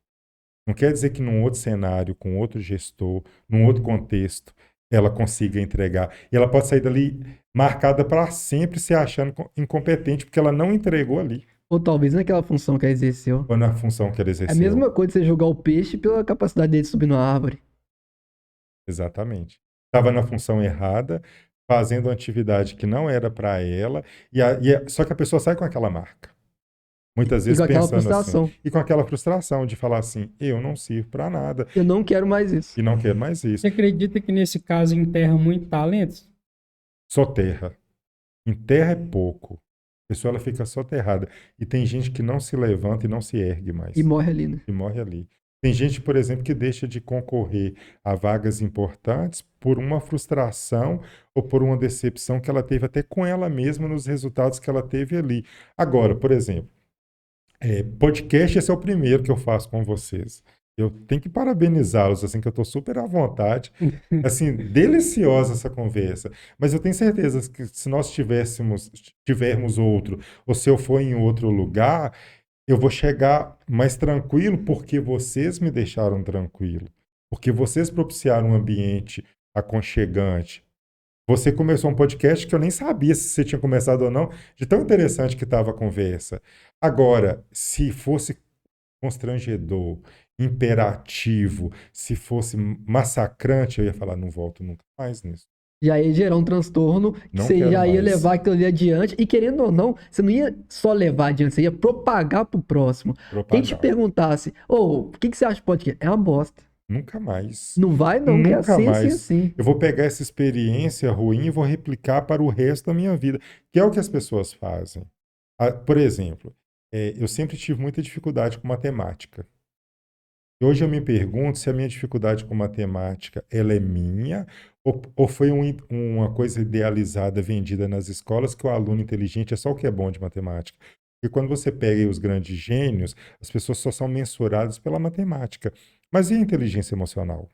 Não quer dizer que num outro cenário, com outro gestor, num outro contexto, ela consiga entregar. E ela pode sair dali marcada para sempre se achando incompetente, porque ela não entregou ali, Ou talvez naquela função que ela exerceu. ou na função que ela É a exerceu. mesma coisa você julgar o peixe pela capacidade dele de subir numa árvore. Exatamente. Estava na função errada, fazendo uma atividade que não era para ela, só que a pessoa sai com aquela marca. Muitas E vezes com aquela pensando assim, frustração. e com aquela frustração de falar assim, eu não sirvo para nada Eu não quero mais isso. e não quero mais isso. Você acredita que nesse caso enterra muito talentos? Soterra. Enterra é pouco. A pessoa ela fica soterrada. E tem gente que não se levanta e não se ergue mais. E morre ali, né? E morre ali. Tem gente, por exemplo, que deixa de concorrer a vagas importantes por uma frustração ou por uma decepção que ela teve até com ela mesma nos resultados que ela teve ali. Agora, por exemplo, podcast, esse é o primeiro que eu faço com vocês. Eu tenho que parabenizá-los, assim, que eu estou super à vontade. Assim, deliciosa essa conversa. Mas eu tenho certeza que se nós tivermos outro, ou se eu for em outro lugar, eu vou chegar mais tranquilo porque vocês me deixaram tranquilo. Porque vocês propiciaram um ambiente aconchegante. Você começou um podcast que eu nem sabia se você tinha começado ou não, de tão interessante que estava a conversa. Agora, se fosse constrangedor, imperativo, se fosse massacrante, eu ia falar, não volto nunca mais nisso. Já ia gerar um transtorno que Não você quero já ia mais levar aquilo ali adiante. E querendo ou não, você não ia só levar adiante, você ia propagar pro próximo. Quem te propagar. perguntasse, ô, o que que você acha de podcast? É uma bosta. Nunca mais. Não vai não, que é Nunca assim, assim, mais. assim. Eu vou pegar essa experiência ruim e vou replicar para o resto da minha vida, que é o que as pessoas fazem. Ah, por exemplo, eu sempre tive muita dificuldade com matemática. E hoje eu me pergunto se a minha dificuldade com matemática ela é minha ou foi uma coisa idealizada, vendida nas escolas, que o aluno inteligente é só o que é bom de matemática. Porque quando você pega aí os grandes gênios, as pessoas só são mensuradas pela matemática. Mas e a inteligência emocional?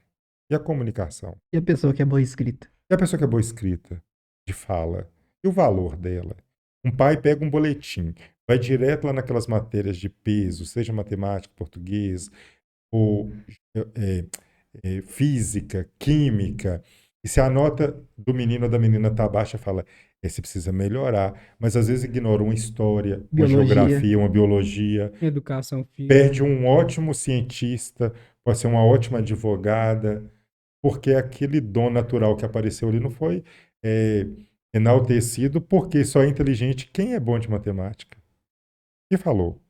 E a comunicação? E a pessoa que é boa escrita? E a pessoa que é boa escrita, de fala? E o valor dela? Um pai pega um boletim, vai direto lá naquelas matérias de peso, seja matemática, português, ou é, física, química, e se a nota do menino ou da menina está baixa, fala, esse precisa melhorar, mas às vezes ignora uma história, uma Biologia. geografia, uma biologia, Educação física. perde um ótimo cientista, pode ser uma ótima advogada, porque aquele dom natural que apareceu ali não foi é, enaltecido, porque só é inteligente quem é bom de matemática. E falou.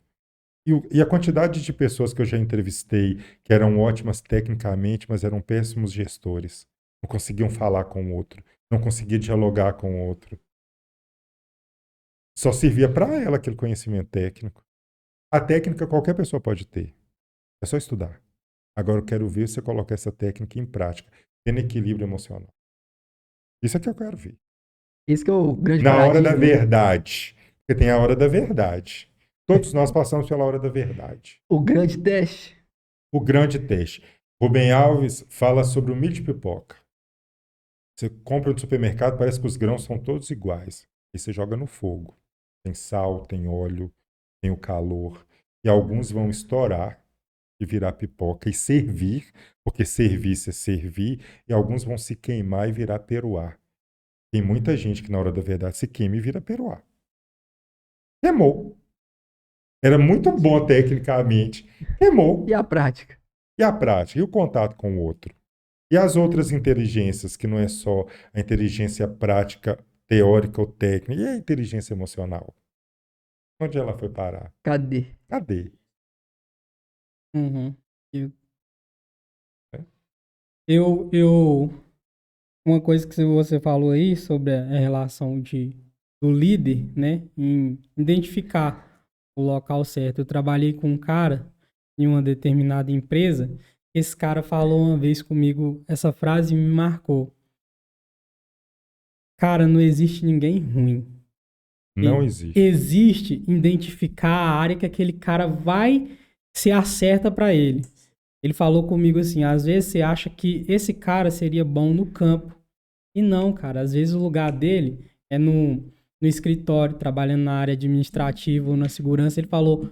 E a quantidade de pessoas que eu já entrevistei que eram ótimas tecnicamente, mas eram péssimos gestores. Não conseguiam falar com o outro, não conseguiam dialogar com o outro. Só servia para ela aquele conhecimento técnico. A técnica qualquer pessoa pode ter. É só estudar. Agora eu quero ver você colocar essa técnica em prática, tendo equilíbrio emocional. Isso é que eu quero ver. Esse que é o grande Na hora da paradigma, né? verdade. Porque tem a hora da verdade. Todos nós passamos pela hora da verdade. O grande teste. O grande teste. Rubem Alves fala sobre o milho de pipoca. Você compra no supermercado, parece que os grãos são todos iguais. E você joga no fogo. Tem sal, tem óleo, tem o calor. E alguns vão estourar e virar pipoca e servir, porque serviço é servir, e alguns vão se queimar e virar peruá. Tem muita gente que na hora da verdade se queima e vira peruá. Queimou. Era muito bom tecnicamente. Queimou. E a prática? E a prática? E o contato com o outro? E as outras inteligências, que não é só a inteligência prática, teórica ou técnica, e a inteligência emocional? Onde ela foi parar? Cadê? Cadê? Uhum. Eu, É. uma coisa que você falou aí sobre a relação do líder, né, em identificar o local certo. Eu trabalhei com um cara em uma determinada empresa. Esse cara falou uma vez comigo essa frase e me marcou. Cara, não existe ninguém ruim. Não existe. Existe identificar a área que aquele cara vai se acerta para ele. Ele falou comigo assim, às vezes você acha que esse cara seria bom no campo. E não, cara, às vezes o lugar dele é no escritório, trabalhando na área administrativa ou na segurança. Ele falou,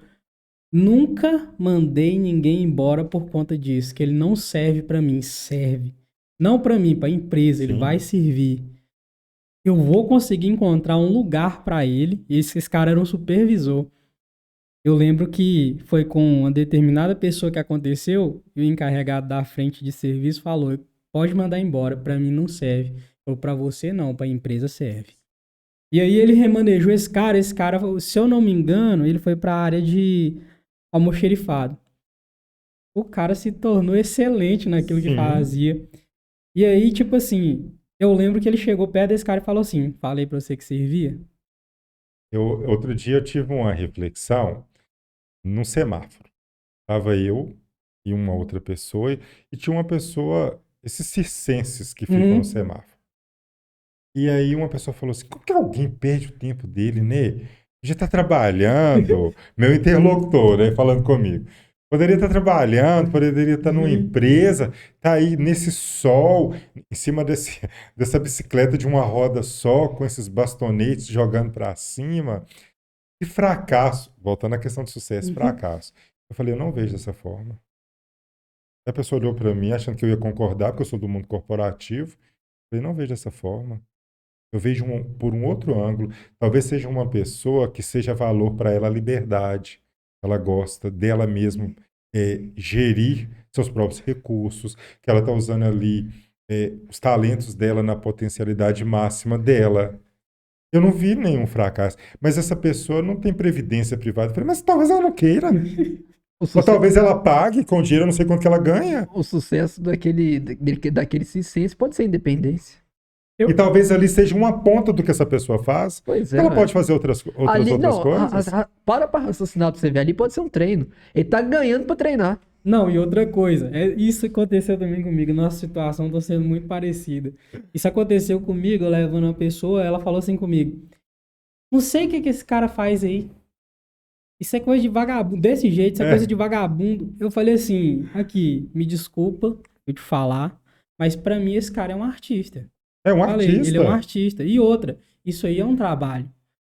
nunca mandei ninguém embora por conta disso, que ele não serve para mim, serve. Não para mim, para a empresa, ele Sim. vai servir. Eu vou conseguir encontrar um lugar para ele. Esse cara era um supervisor. Eu lembro que foi com uma determinada pessoa que aconteceu, e o encarregado da frente de serviço falou, pode mandar embora, para mim não serve. Ou para você não, para a empresa serve. E aí ele remanejou esse cara, se eu não me engano, ele foi para a área de almoxerifado. O cara se tornou excelente naquilo que Sim. fazia. E aí, tipo assim, eu lembro que ele chegou perto desse cara e falou assim, falei para você que servia? Outro dia eu tive uma reflexão num semáforo. Estava eu e uma outra pessoa, e tinha uma pessoa, esses circenses que ficam no semáforo. E aí uma pessoa falou assim, como que alguém perde o tempo dele, né? Já está trabalhando, meu interlocutor, né, falando comigo. Poderia estar trabalhando, poderia estar numa Uhum. empresa, tá aí nesse sol, em cima dessa bicicleta de uma roda só, com esses bastonetes jogando para cima. E fracasso, voltando à questão de sucesso, Uhum. fracasso. Eu falei, eu não vejo dessa forma. A pessoa olhou para mim achando que eu ia concordar, porque eu sou do mundo corporativo. Eu falei, não vejo dessa forma. Eu vejo por um outro ângulo. Talvez seja uma pessoa que seja valor para ela a liberdade. Ela gosta dela mesma gerir seus próprios recursos, que ela está usando ali os talentos dela na potencialidade máxima dela. Eu não vi nenhum fracasso. Mas essa pessoa não tem previdência privada. Eu falei, mas talvez ela não queira. O Ou sucesso, talvez ela pague com dinheiro, eu não sei quanto que ela ganha. o sucesso daquele circense pode ser independência. E Eu, talvez ali seja uma ponta do que essa pessoa faz. Pois é, Ela velho. pode fazer outras Ali, outras não, coisas. para raciocinar pra você ver. Ali pode ser um treino. Ele tá ganhando pra treinar. não, e outra coisa, isso aconteceu também comigo. Nossa situação tá sendo muito parecida. Isso aconteceu comigo, eu levando uma pessoa, ela falou assim comigo: não sei o que que esse cara faz aí. Isso é coisa de vagabundo. Desse jeito, isso é coisa É, de vagabundo. Eu falei assim: aqui, me desculpa eu te falar, mas pra mim esse cara é um artista. é um Falei, ele é um artista. artista. E outra, isso aí é um trabalho.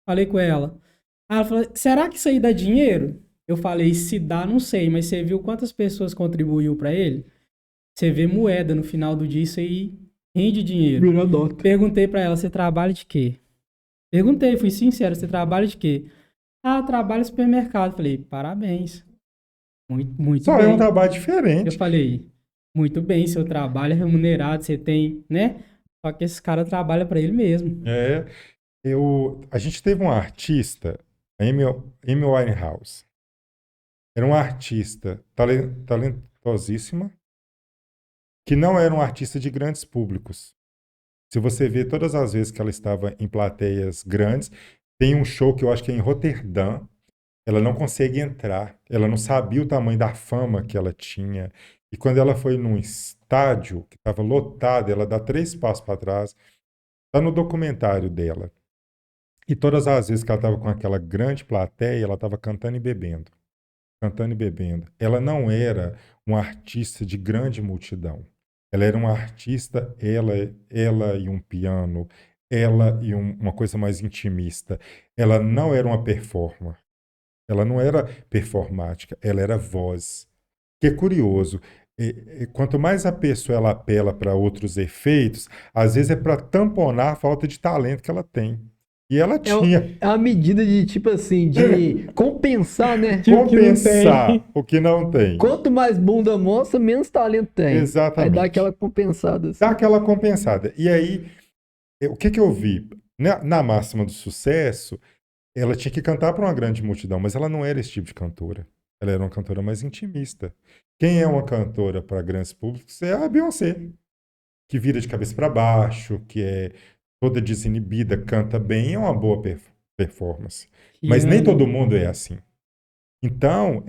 Falei com ela. Ela falou: será que isso aí dá dinheiro? Eu falei: se dá, não sei, mas você viu quantas pessoas contribuiu pra ele? Você vê moeda no final do dia, isso aí rende dinheiro. Virou nota. Perguntei pra ela: você trabalha de quê? Perguntei, fui sincero: você trabalha de quê? Ah, eu trabalho no supermercado. Falei: parabéns. Muito, muito Só é um bem. trabalho Eu diferente. falei: muito bem, seu trabalho é remunerado, você tem, né? Só que esse cara trabalha pra ele mesmo. É, a gente teve um artista, a Amy Winehouse. Era uma artista talentosíssima, que não era um artista de grandes públicos. Se você vê todas as vezes que ela estava em plateias grandes, tem um show que eu acho que é em Roterdã, ela não consegue entrar, ela não sabia o tamanho da fama que ela tinha. E quando ela foi num estádio que estava lotado, ela dá 3 passos para trás, está no documentário dela. E todas as vezes que ela estava com aquela grande plateia, ela estava cantando e bebendo. Cantando e bebendo. Ela não era uma artista de grande multidão. Ela era uma artista, ela e um piano, ela e uma coisa mais intimista. Ela não era uma performer. Ela não era performática, ela era voz. Que é curioso, quanto mais a pessoa ela apela para outros efeitos, às vezes é para tamponar a falta de talento que ela tem. E ela tinha. É uma medida de, tipo assim, de compensar, né? Que o que não tem. Compensar o que não tem. Quanto mais bunda mostra, menos talento tem. Aí dá Exatamente. aquela compensada Dá assim. aquela compensada. E aí, o que que eu vi? Na máxima do sucesso, ela tinha que cantar para uma grande multidão, mas ela não era esse tipo de cantora. Ela era uma cantora mais intimista. Quem é uma cantora para grandes públicos é a Beyoncé, que vira de cabeça para baixo, que é toda desinibida, canta bem, é uma boa performance. Mas nem Rihanna. todo mundo é assim. Então,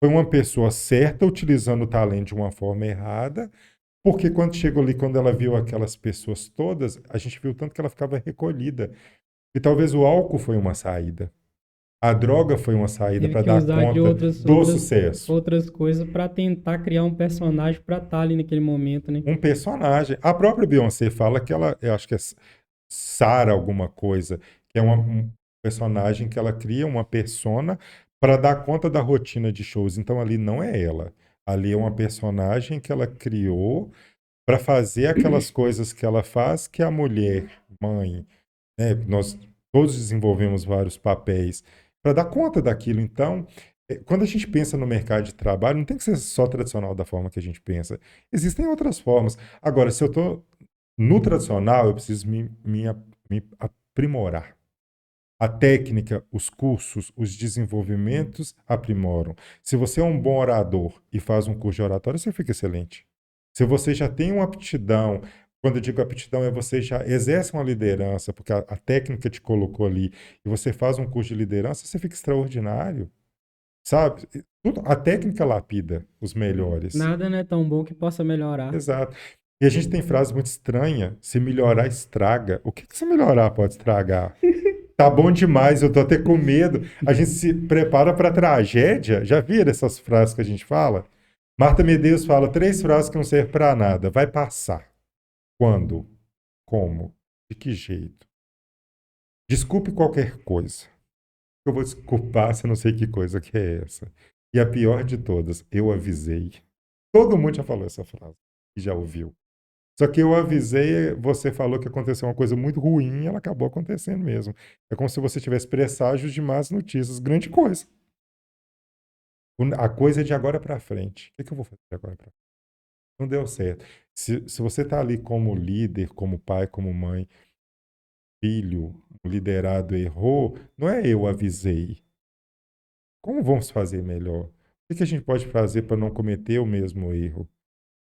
foi uma pessoa certa utilizando o talento de uma forma errada, porque quando chegou ali, quando ela viu aquelas pessoas todas, a gente viu tanto que ela ficava recolhida. E talvez o álcool foi uma saída. A droga foi uma saída Teve para que dar usar de conta do sucesso. outras coisas pra tentar criar um personagem pra estar ali naquele momento, né? Um personagem. A própria Beyoncé fala que ela, eu acho que é Sarah alguma coisa, que é um personagem que ela cria, uma persona, para dar conta da rotina de shows. Então ali não é ela. Ali é uma personagem que ela criou para fazer aquelas coisas que ela faz, que a mulher, mãe, né? Nós todos desenvolvemos vários papéis para dar conta daquilo. Então, quando a gente pensa no mercado de trabalho, não tem que ser só tradicional da forma que a gente pensa. Existem outras formas. Agora, se eu estou no tradicional, eu preciso me aprimorar. A técnica, os cursos, os desenvolvimentos aprimoram. Se você é um bom orador e faz um curso de oratória, você fica excelente. Se você já tem uma aptidão, quando eu digo aptidão, é você já exerce uma liderança, porque a técnica te colocou ali, e você faz um curso de liderança, você fica extraordinário. Sabe? A técnica lapida os melhores. Nada não é tão bom que possa melhorar. Exato. E a gente tem frase muito estranha: se melhorar, estraga. O que se melhorar pode estragar? Tá bom demais, eu tô até com medo. A gente se prepara para tragédia. Já viram essas frases que a gente fala? Marta Medeiros fala 3 frases que não servem para nada. Vai passar. Quando? Como? De que jeito? Desculpe qualquer coisa. Eu vou desculpar se eu não sei que coisa que é essa. E a pior de todas, eu avisei. Todo mundo já falou essa frase e já ouviu. Só que eu avisei, você falou que aconteceu uma coisa muito ruim e ela acabou acontecendo mesmo. É como se você tivesse presságios de más notícias. Grande coisa. A coisa é de agora para frente. O que eu vou fazer de agora para frente? Não deu certo. Se você está ali como líder, como pai, como mãe, filho, o liderado errou, não é eu avisei. Como vamos fazer melhor? O que a gente pode fazer para não cometer o mesmo erro?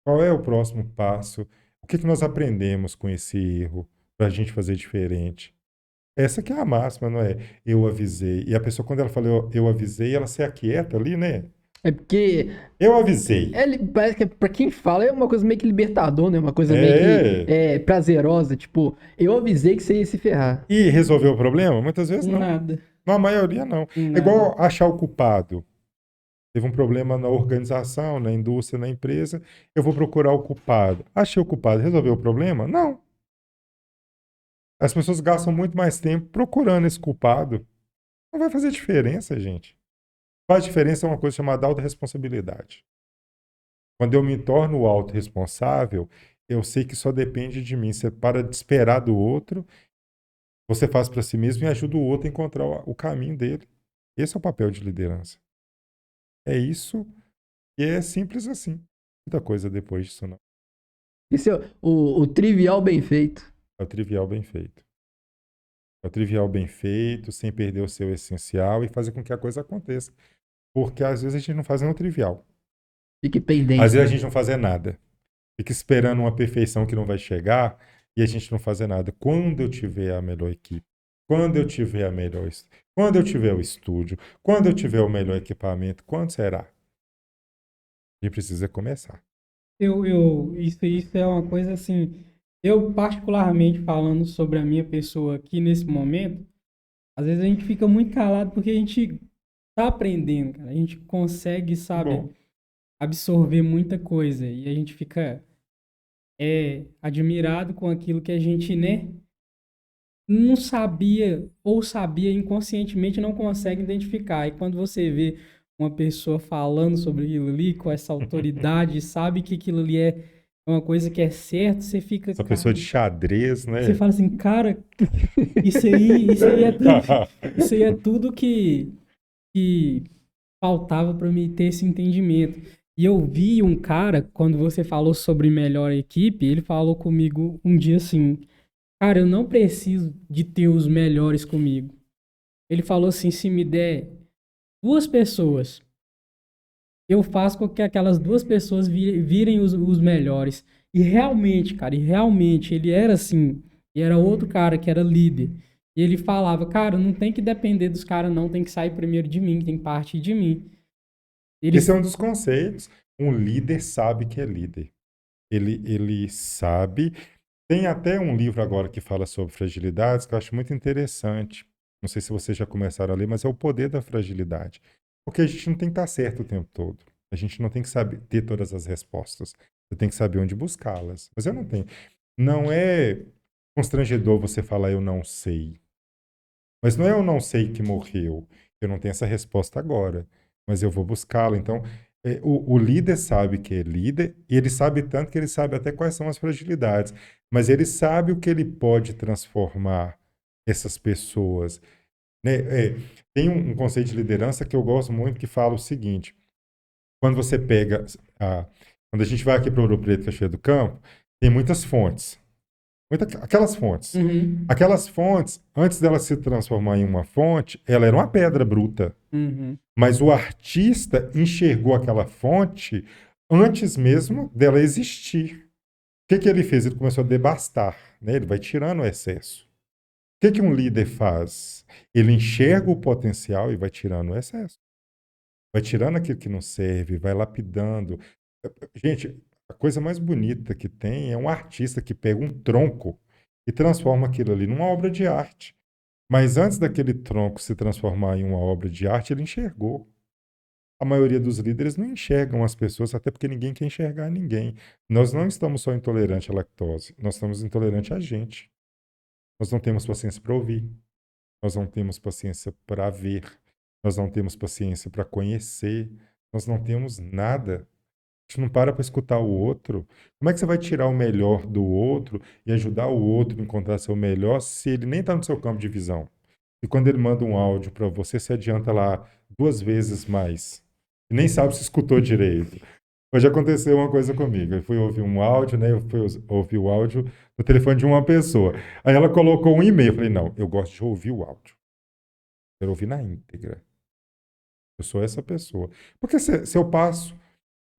Qual é o próximo passo? O que nós aprendemos com esse erro para a gente fazer diferente? Essa que é a máxima, não é? Eu avisei. E a pessoa, quando ela fala eu avisei, ela se aquieta ali, né? É porque Eu avisei. parece que pra quem fala é uma coisa meio que libertador, né? Uma coisa meio que É. prazerosa. Tipo, eu avisei que você ia se ferrar. E resolveu o problema? Muitas vezes não. Nada, Na maioria, não. É nada. igual achar o culpado. Teve um problema na organização, na indústria, na empresa. Eu vou procurar o culpado. Achei o culpado. Resolveu o problema? Não. As pessoas gastam muito mais tempo procurando esse culpado. Não vai fazer diferença, gente. Faz diferença uma coisa chamada autorresponsabilidade. Quando eu me torno autorresponsável, eu sei que só depende de mim. Você para de esperar do outro, você faz para si mesmo e ajuda o outro a encontrar o caminho dele. Esse é o papel de liderança. É isso e é simples assim. Muita coisa depois disso não. Esse é o trivial bem feito. É o trivial bem feito. É o trivial bem feito, sem perder o seu essencial e fazer com que a coisa aconteça. Porque às vezes a gente não faz nem o trivial. Fique Às pendente, vezes a né? gente não faz nada. Fica esperando uma perfeição que não vai chegar e a gente não fazer nada. Quando eu tiver a melhor equipe, quando eu tiver a melhor, quando eu tiver o estúdio, quando eu tiver o melhor equipamento, quando será? A gente precisa começar. Isso é uma coisa assim. Eu, particularmente, falando sobre a minha pessoa aqui nesse momento, às vezes a gente fica muito calado porque a gente tá aprendendo, cara. A gente consegue, sabe, Bom, absorver muita coisa. E a gente fica admirado com aquilo que a gente, né, não sabia ou sabia inconscientemente não consegue identificar. E quando você vê uma pessoa falando sobre aquilo ali com essa autoridade, sabe que aquilo ali é uma coisa que é certo, você fica, essa cara, pessoa de xadrez, você né? fala assim, cara, isso aí é tudo que faltava para mim ter esse entendimento. E eu vi um cara, quando você falou sobre melhor equipe, ele falou comigo um dia assim, cara, eu não preciso de ter os melhores comigo. Ele falou assim, se me der 2 pessoas, eu faço com que aquelas 2 pessoas virem os melhores. E realmente, cara, ele era assim, e era outro cara que era líder. E ele falava, cara, não tem que depender dos caras não, tem que sair primeiro de mim, tem que partir de mim. Ele, Esse é um dos conceitos. Um líder sabe que é líder. Ele sabe. Tem até um livro agora que fala sobre fragilidades que eu acho muito interessante. Não sei se vocês já começaram a ler, mas é o poder da fragilidade. Porque a gente não tem que estar certo o tempo todo. A gente não tem que saber ter todas as respostas. Eu tenho que saber onde buscá-las. Mas eu não tenho. Não é constrangedor você falar eu não sei. Mas não é eu não sei que morreu. Eu não tenho essa resposta agora. Mas eu vou buscá-la. Então, o líder sabe que é líder, e ele sabe tanto que ele sabe até quais são as fragilidades. Mas ele sabe o que ele pode transformar essas pessoas. Né? Tem um conceito de liderança que eu gosto muito que fala o seguinte: quando você pega. Quando a gente vai aqui para Ouro Preto, Cachoeira do Campo, tem muitas fontes. Aquelas fontes. uhum, Aquelas fontes, antes dela se transformar em uma fonte, ela era uma pedra bruta. uhum, Mas o artista enxergou aquela fonte antes mesmo dela existir. O que ele fez? Ele começou a devastar, né? Ele vai tirando o excesso. O que um líder faz? Ele enxerga o potencial e vai tirando o excesso. Vai tirando aquilo que não serve, vai lapidando. Gente, a coisa mais bonita que tem é um artista que pega um tronco e transforma aquilo ali numa obra de arte. Mas antes daquele tronco se transformar em uma obra de arte, ele enxergou. A maioria dos líderes não enxergam as pessoas, até porque ninguém quer enxergar ninguém. Nós não estamos só intolerantes à lactose, nós estamos intolerantes a gente. Nós não temos paciência para ouvir, nós não temos paciência para ver, nós não temos paciência para conhecer, nós não temos nada. A gente não para escutar o outro. Como é que você vai tirar o melhor do outro e ajudar o outro a encontrar seu melhor se ele nem está no seu campo de visão? E quando ele manda um áudio para você, você adianta lá 2 vezes mais. E nem sabe se escutou direito. Hoje aconteceu uma coisa comigo. Eu fui ouvir um áudio, né? Eu fui ouvir o áudio no telefone de uma pessoa. Aí ela colocou um e-mail. Eu falei, não, eu gosto de ouvir o áudio. Quero ouvir na íntegra. Eu sou essa pessoa. Porque se eu passo,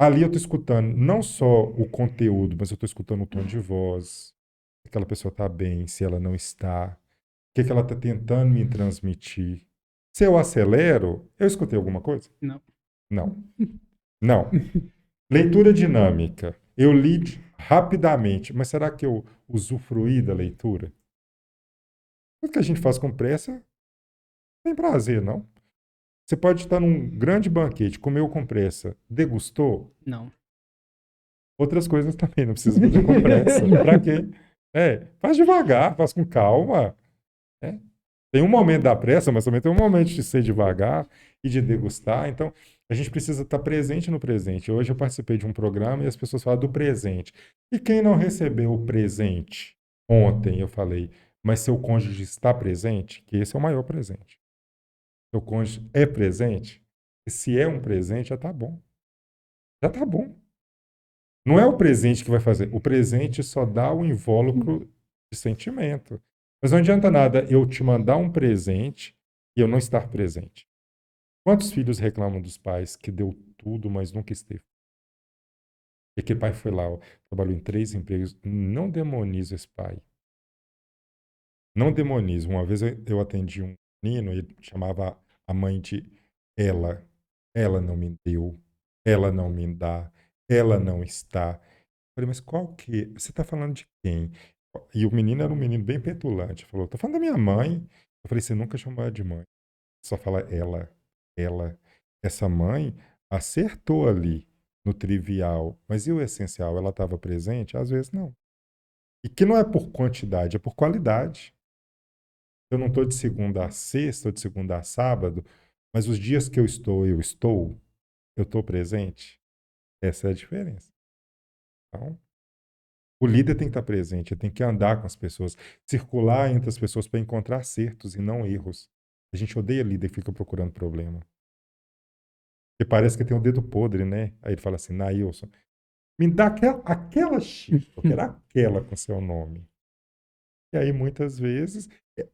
ali eu estou escutando não só o conteúdo, mas eu estou escutando o tom de voz. Se aquela pessoa está bem, se ela não está. O que ela está tentando me transmitir. Se eu acelero, eu escutei alguma coisa? Não. Não. Não. Leitura dinâmica. Eu li rapidamente, mas será que eu usufruí da leitura? Tudo que a gente faz com pressa não tem prazer, não. Você pode estar num grande banquete, comeu com pressa, degustou? Não. Outras coisas também, não precisa fazer com pressa. Pra quê? Faz devagar, faz com calma. né? Tem um momento da pressa, mas também tem um momento de ser devagar e de degustar. Então, a gente precisa estar presente no presente. Hoje eu participei de um programa e as pessoas falam do presente. E quem não recebeu o presente? Ontem eu falei, mas seu cônjuge está presente? Que esse é o maior presente. Seu cônjuge é presente? E se é um presente, já está bom. Já está bom. Não é o presente que vai fazer. O presente só dá o invólucro de sentimento. Mas não adianta nada eu te mandar um presente e eu não estar presente. Quantos filhos reclamam dos pais que deu tudo, mas nunca esteve? E aquele pai foi lá, ó, trabalhou em 3 empregos. Não demoniza esse pai. Não demoniza. Uma vez eu atendi um menino, ele chamava a mãe de ela. Ela não me deu, ela não me dá, ela não está. Eu falei, mas qual que? Você está falando de quem? E o menino era um menino bem petulante. Falou, estou falando da minha mãe. Eu falei, você nunca chamou ela de mãe. Só fala ela, ela. Essa mãe acertou ali no trivial, mas e o essencial? Ela estava presente? Às vezes não. E que não é por quantidade, é por qualidade. Eu não estou de segunda a sexta, ou de segunda a sábado, mas os dias que eu estou presente. Essa é a diferença. Então, o líder tem que estar presente, ele tem que andar com as pessoas, circular entre as pessoas para encontrar acertos e não erros. A gente odeia líder que fica procurando problema. Porque parece que tem um dedo podre, né? Aí ele fala assim, Nailson, me dá aquela chifre, eu quero aquela com seu nome. E aí, muitas vezes,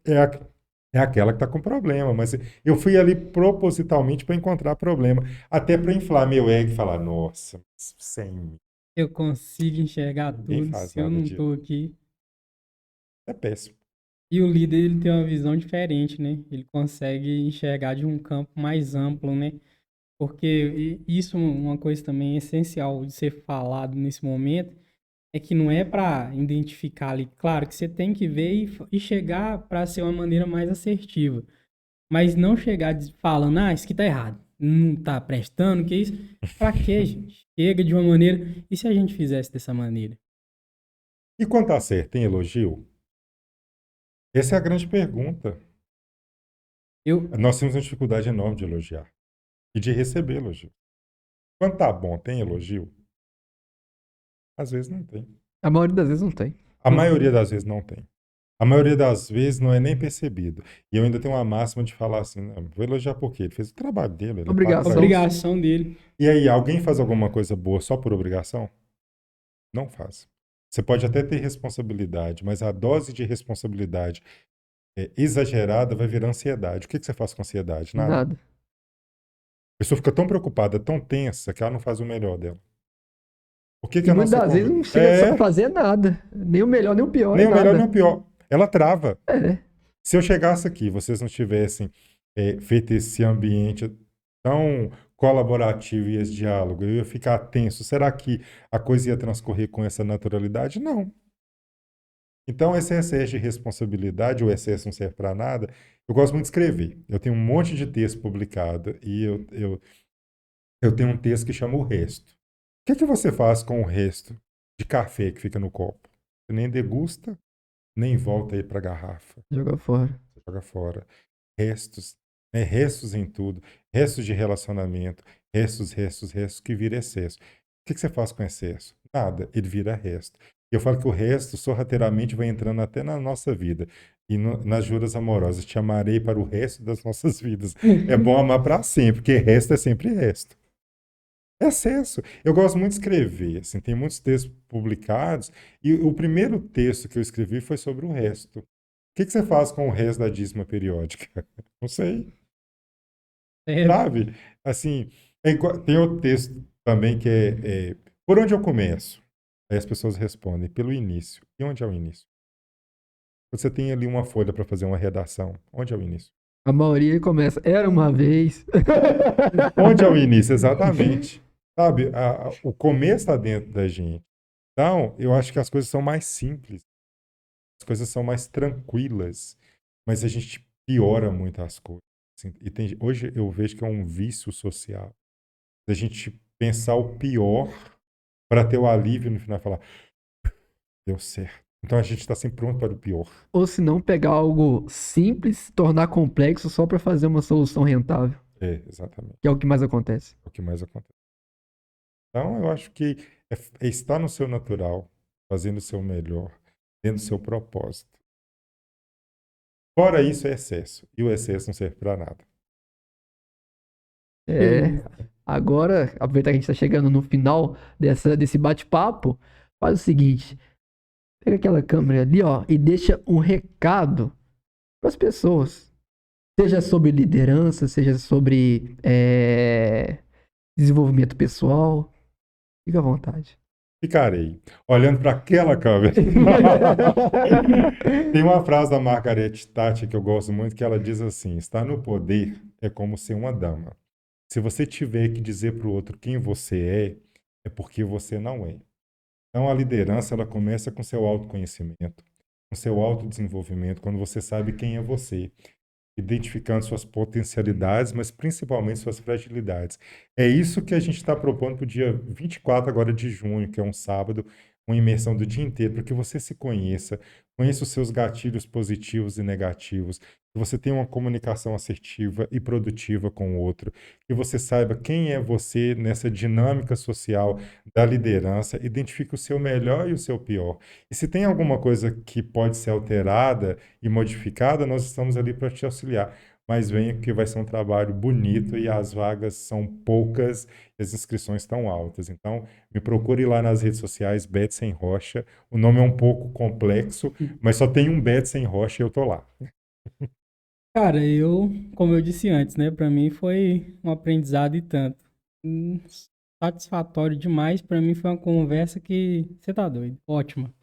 é aquela que está com problema. Mas eu fui ali propositalmente para encontrar problema. Até para inflar meu ego e falar, nossa, sem mim, Eu consigo enxergar ninguém tudo faz se eu nada não disso. tô aqui. É péssimo. E o líder, ele tem uma visão diferente, né? Ele consegue enxergar de um campo mais amplo, né? Porque isso é uma coisa também essencial de ser falado nesse momento, é que não é para identificar ali. Claro que você tem que ver e chegar para ser uma maneira mais assertiva. Mas não chegar falando, isso aqui tá errado, não tá prestando, que isso? Pra quê, gente? Chega de uma maneira. E se a gente fizesse dessa maneira? E quanto a ser, tem elogio? Essa é a grande pergunta. Eu, Nós temos uma dificuldade enorme de elogiar e de receber elogio. Quando tá bom, tem elogio? Às vezes não tem. A maioria das vezes não tem. A maioria das vezes não tem. A maioria das vezes não é nem percebido. E eu ainda tenho uma máxima de falar assim, não, vou elogiar por quê? Ele fez o trabalho dele, ele é pago para isso. obrigação dele. E aí, alguém faz alguma coisa boa só por obrigação? Não faz. Você pode até ter responsabilidade, mas a dose de responsabilidade exagerada vai virar ansiedade. O que você faz com ansiedade? Nada. Nada. A pessoa fica tão preocupada, tão tensa, que ela não faz o melhor dela. Por que E a muitas nossa das vezes não conversa... chega a fazer nada. Nem o melhor, nem o pior. Nem É o melhor, nada. nem o pior. Ela trava. É. Se eu chegasse aqui, vocês não tivessem feito esse ambiente tão colaborativo e esse diálogo, eu ia ficar tenso. Será que a coisa ia transcorrer com essa naturalidade? Não. Então, esse excesso de responsabilidade, o excesso não serve para nada. Eu gosto muito de escrever. Eu tenho um monte de texto publicado e eu tenho um texto que chama O Resto. O que que você faz com o resto de café que fica no copo? Você nem degusta, nem volta aí para a garrafa. Joga fora. Você joga fora. Restos, né? Restos em tudo. Restos de relacionamento. Restos, que vira excesso. O que que você faz com excesso? Nada, ele vira resto. E eu falo que o resto, sorrateiramente, vai entrando até na nossa vida. E nas juras amorosas, te amarei para o resto das nossas vidas. É bom amar para sempre, porque resto é sempre resto. É excesso. Eu gosto muito de escrever, assim, tem muitos textos publicados, e o primeiro texto que eu escrevi foi sobre o resto. O que que você faz com o resto da dízima periódica? Não sei, É, sabe? Assim, tem outro texto também que por onde eu começo? Aí as pessoas respondem, pelo início. E onde é o início? Você tem ali uma folha para fazer uma redação. Onde é o início? A maioria começa, era uma vez. Onde é o início? Exatamente. Sabe, o começo está dentro da gente. Então, eu acho que as coisas são mais simples, as coisas são mais tranquilas, mas a gente piora muito as coisas. Assim. E hoje eu vejo que é um vício social. A gente pensar o pior para ter o alívio no final e falar, deu certo. Então a gente está sempre pronto para o pior. Ou se não, pegar algo simples, tornar complexo só para fazer uma solução rentável, Exatamente. que é o que mais acontece. É o que mais acontece. Então, eu acho que é estar no seu natural, fazendo o seu melhor, dentro do seu propósito. Fora isso, é excesso. E o excesso não serve para nada. É, agora, aproveitar que a gente está chegando no final desse bate-papo, faz o seguinte, pega aquela câmera ali, ó, e deixa um recado para as pessoas. Seja sobre liderança, seja sobre desenvolvimento pessoal. Fica à vontade. Ficarei olhando para aquela câmera. Tem uma frase da Margaret Thatcher que eu gosto muito, que ela diz assim: estar no poder é como ser uma dama. Se você tiver que dizer para o outro quem você é porque você não é. Então, a liderança ela começa com seu autoconhecimento, com seu autodesenvolvimento, quando você sabe quem é você, identificando suas potencialidades, mas principalmente suas fragilidades. É isso que a gente está propondo para o dia 24 agora de junho, que é um sábado, uma imersão do dia inteiro, para que você se conheça, conheça os seus gatilhos positivos e negativos, que você tenha uma comunicação assertiva e produtiva com o outro, que você saiba quem é você nessa dinâmica social da liderança, identifique o seu melhor e o seu pior. E se tem alguma coisa que pode ser alterada e modificada, nós estamos ali para te auxiliar. Mas venha que vai ser um trabalho bonito e as vagas são poucas e as inscrições estão altas. Então, me procure lá nas redes sociais, Betsen Rocha. O nome é um pouco complexo, mas só tem um Betsen Rocha e eu tô lá. cara, como eu disse antes, né, para mim foi um aprendizado e tanto. Satisfatório demais, para mim foi uma conversa que você tá doido, ótima.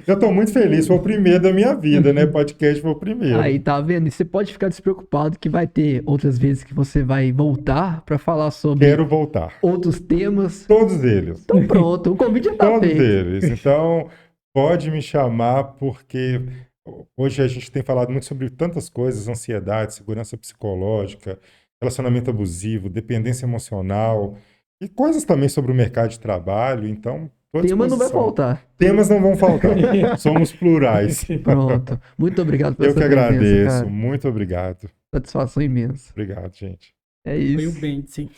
Eu tô muito feliz, foi o primeiro da minha vida, né? Podcast foi o primeiro. Aí, tá vendo? E você pode ficar despreocupado que vai ter outras vezes que você vai voltar para falar sobre Quero voltar. outros temas. Todos eles. Então pronto, o convite já tá Todos feito. eles. Então, pode me chamar, porque hoje a gente tem falado muito sobre tantas coisas, ansiedade, segurança psicológica, relacionamento abusivo, dependência emocional, e coisas também sobre o mercado de trabalho. Então, estou à Tema não vai disposição. faltar. Temas não vão faltar. Somos plurais. Pronto. Muito obrigado pela Eu que sua presença, agradeço. cara. Muito obrigado. Satisfação imensa. Obrigado, gente. É Foi o isso. Bem, sim.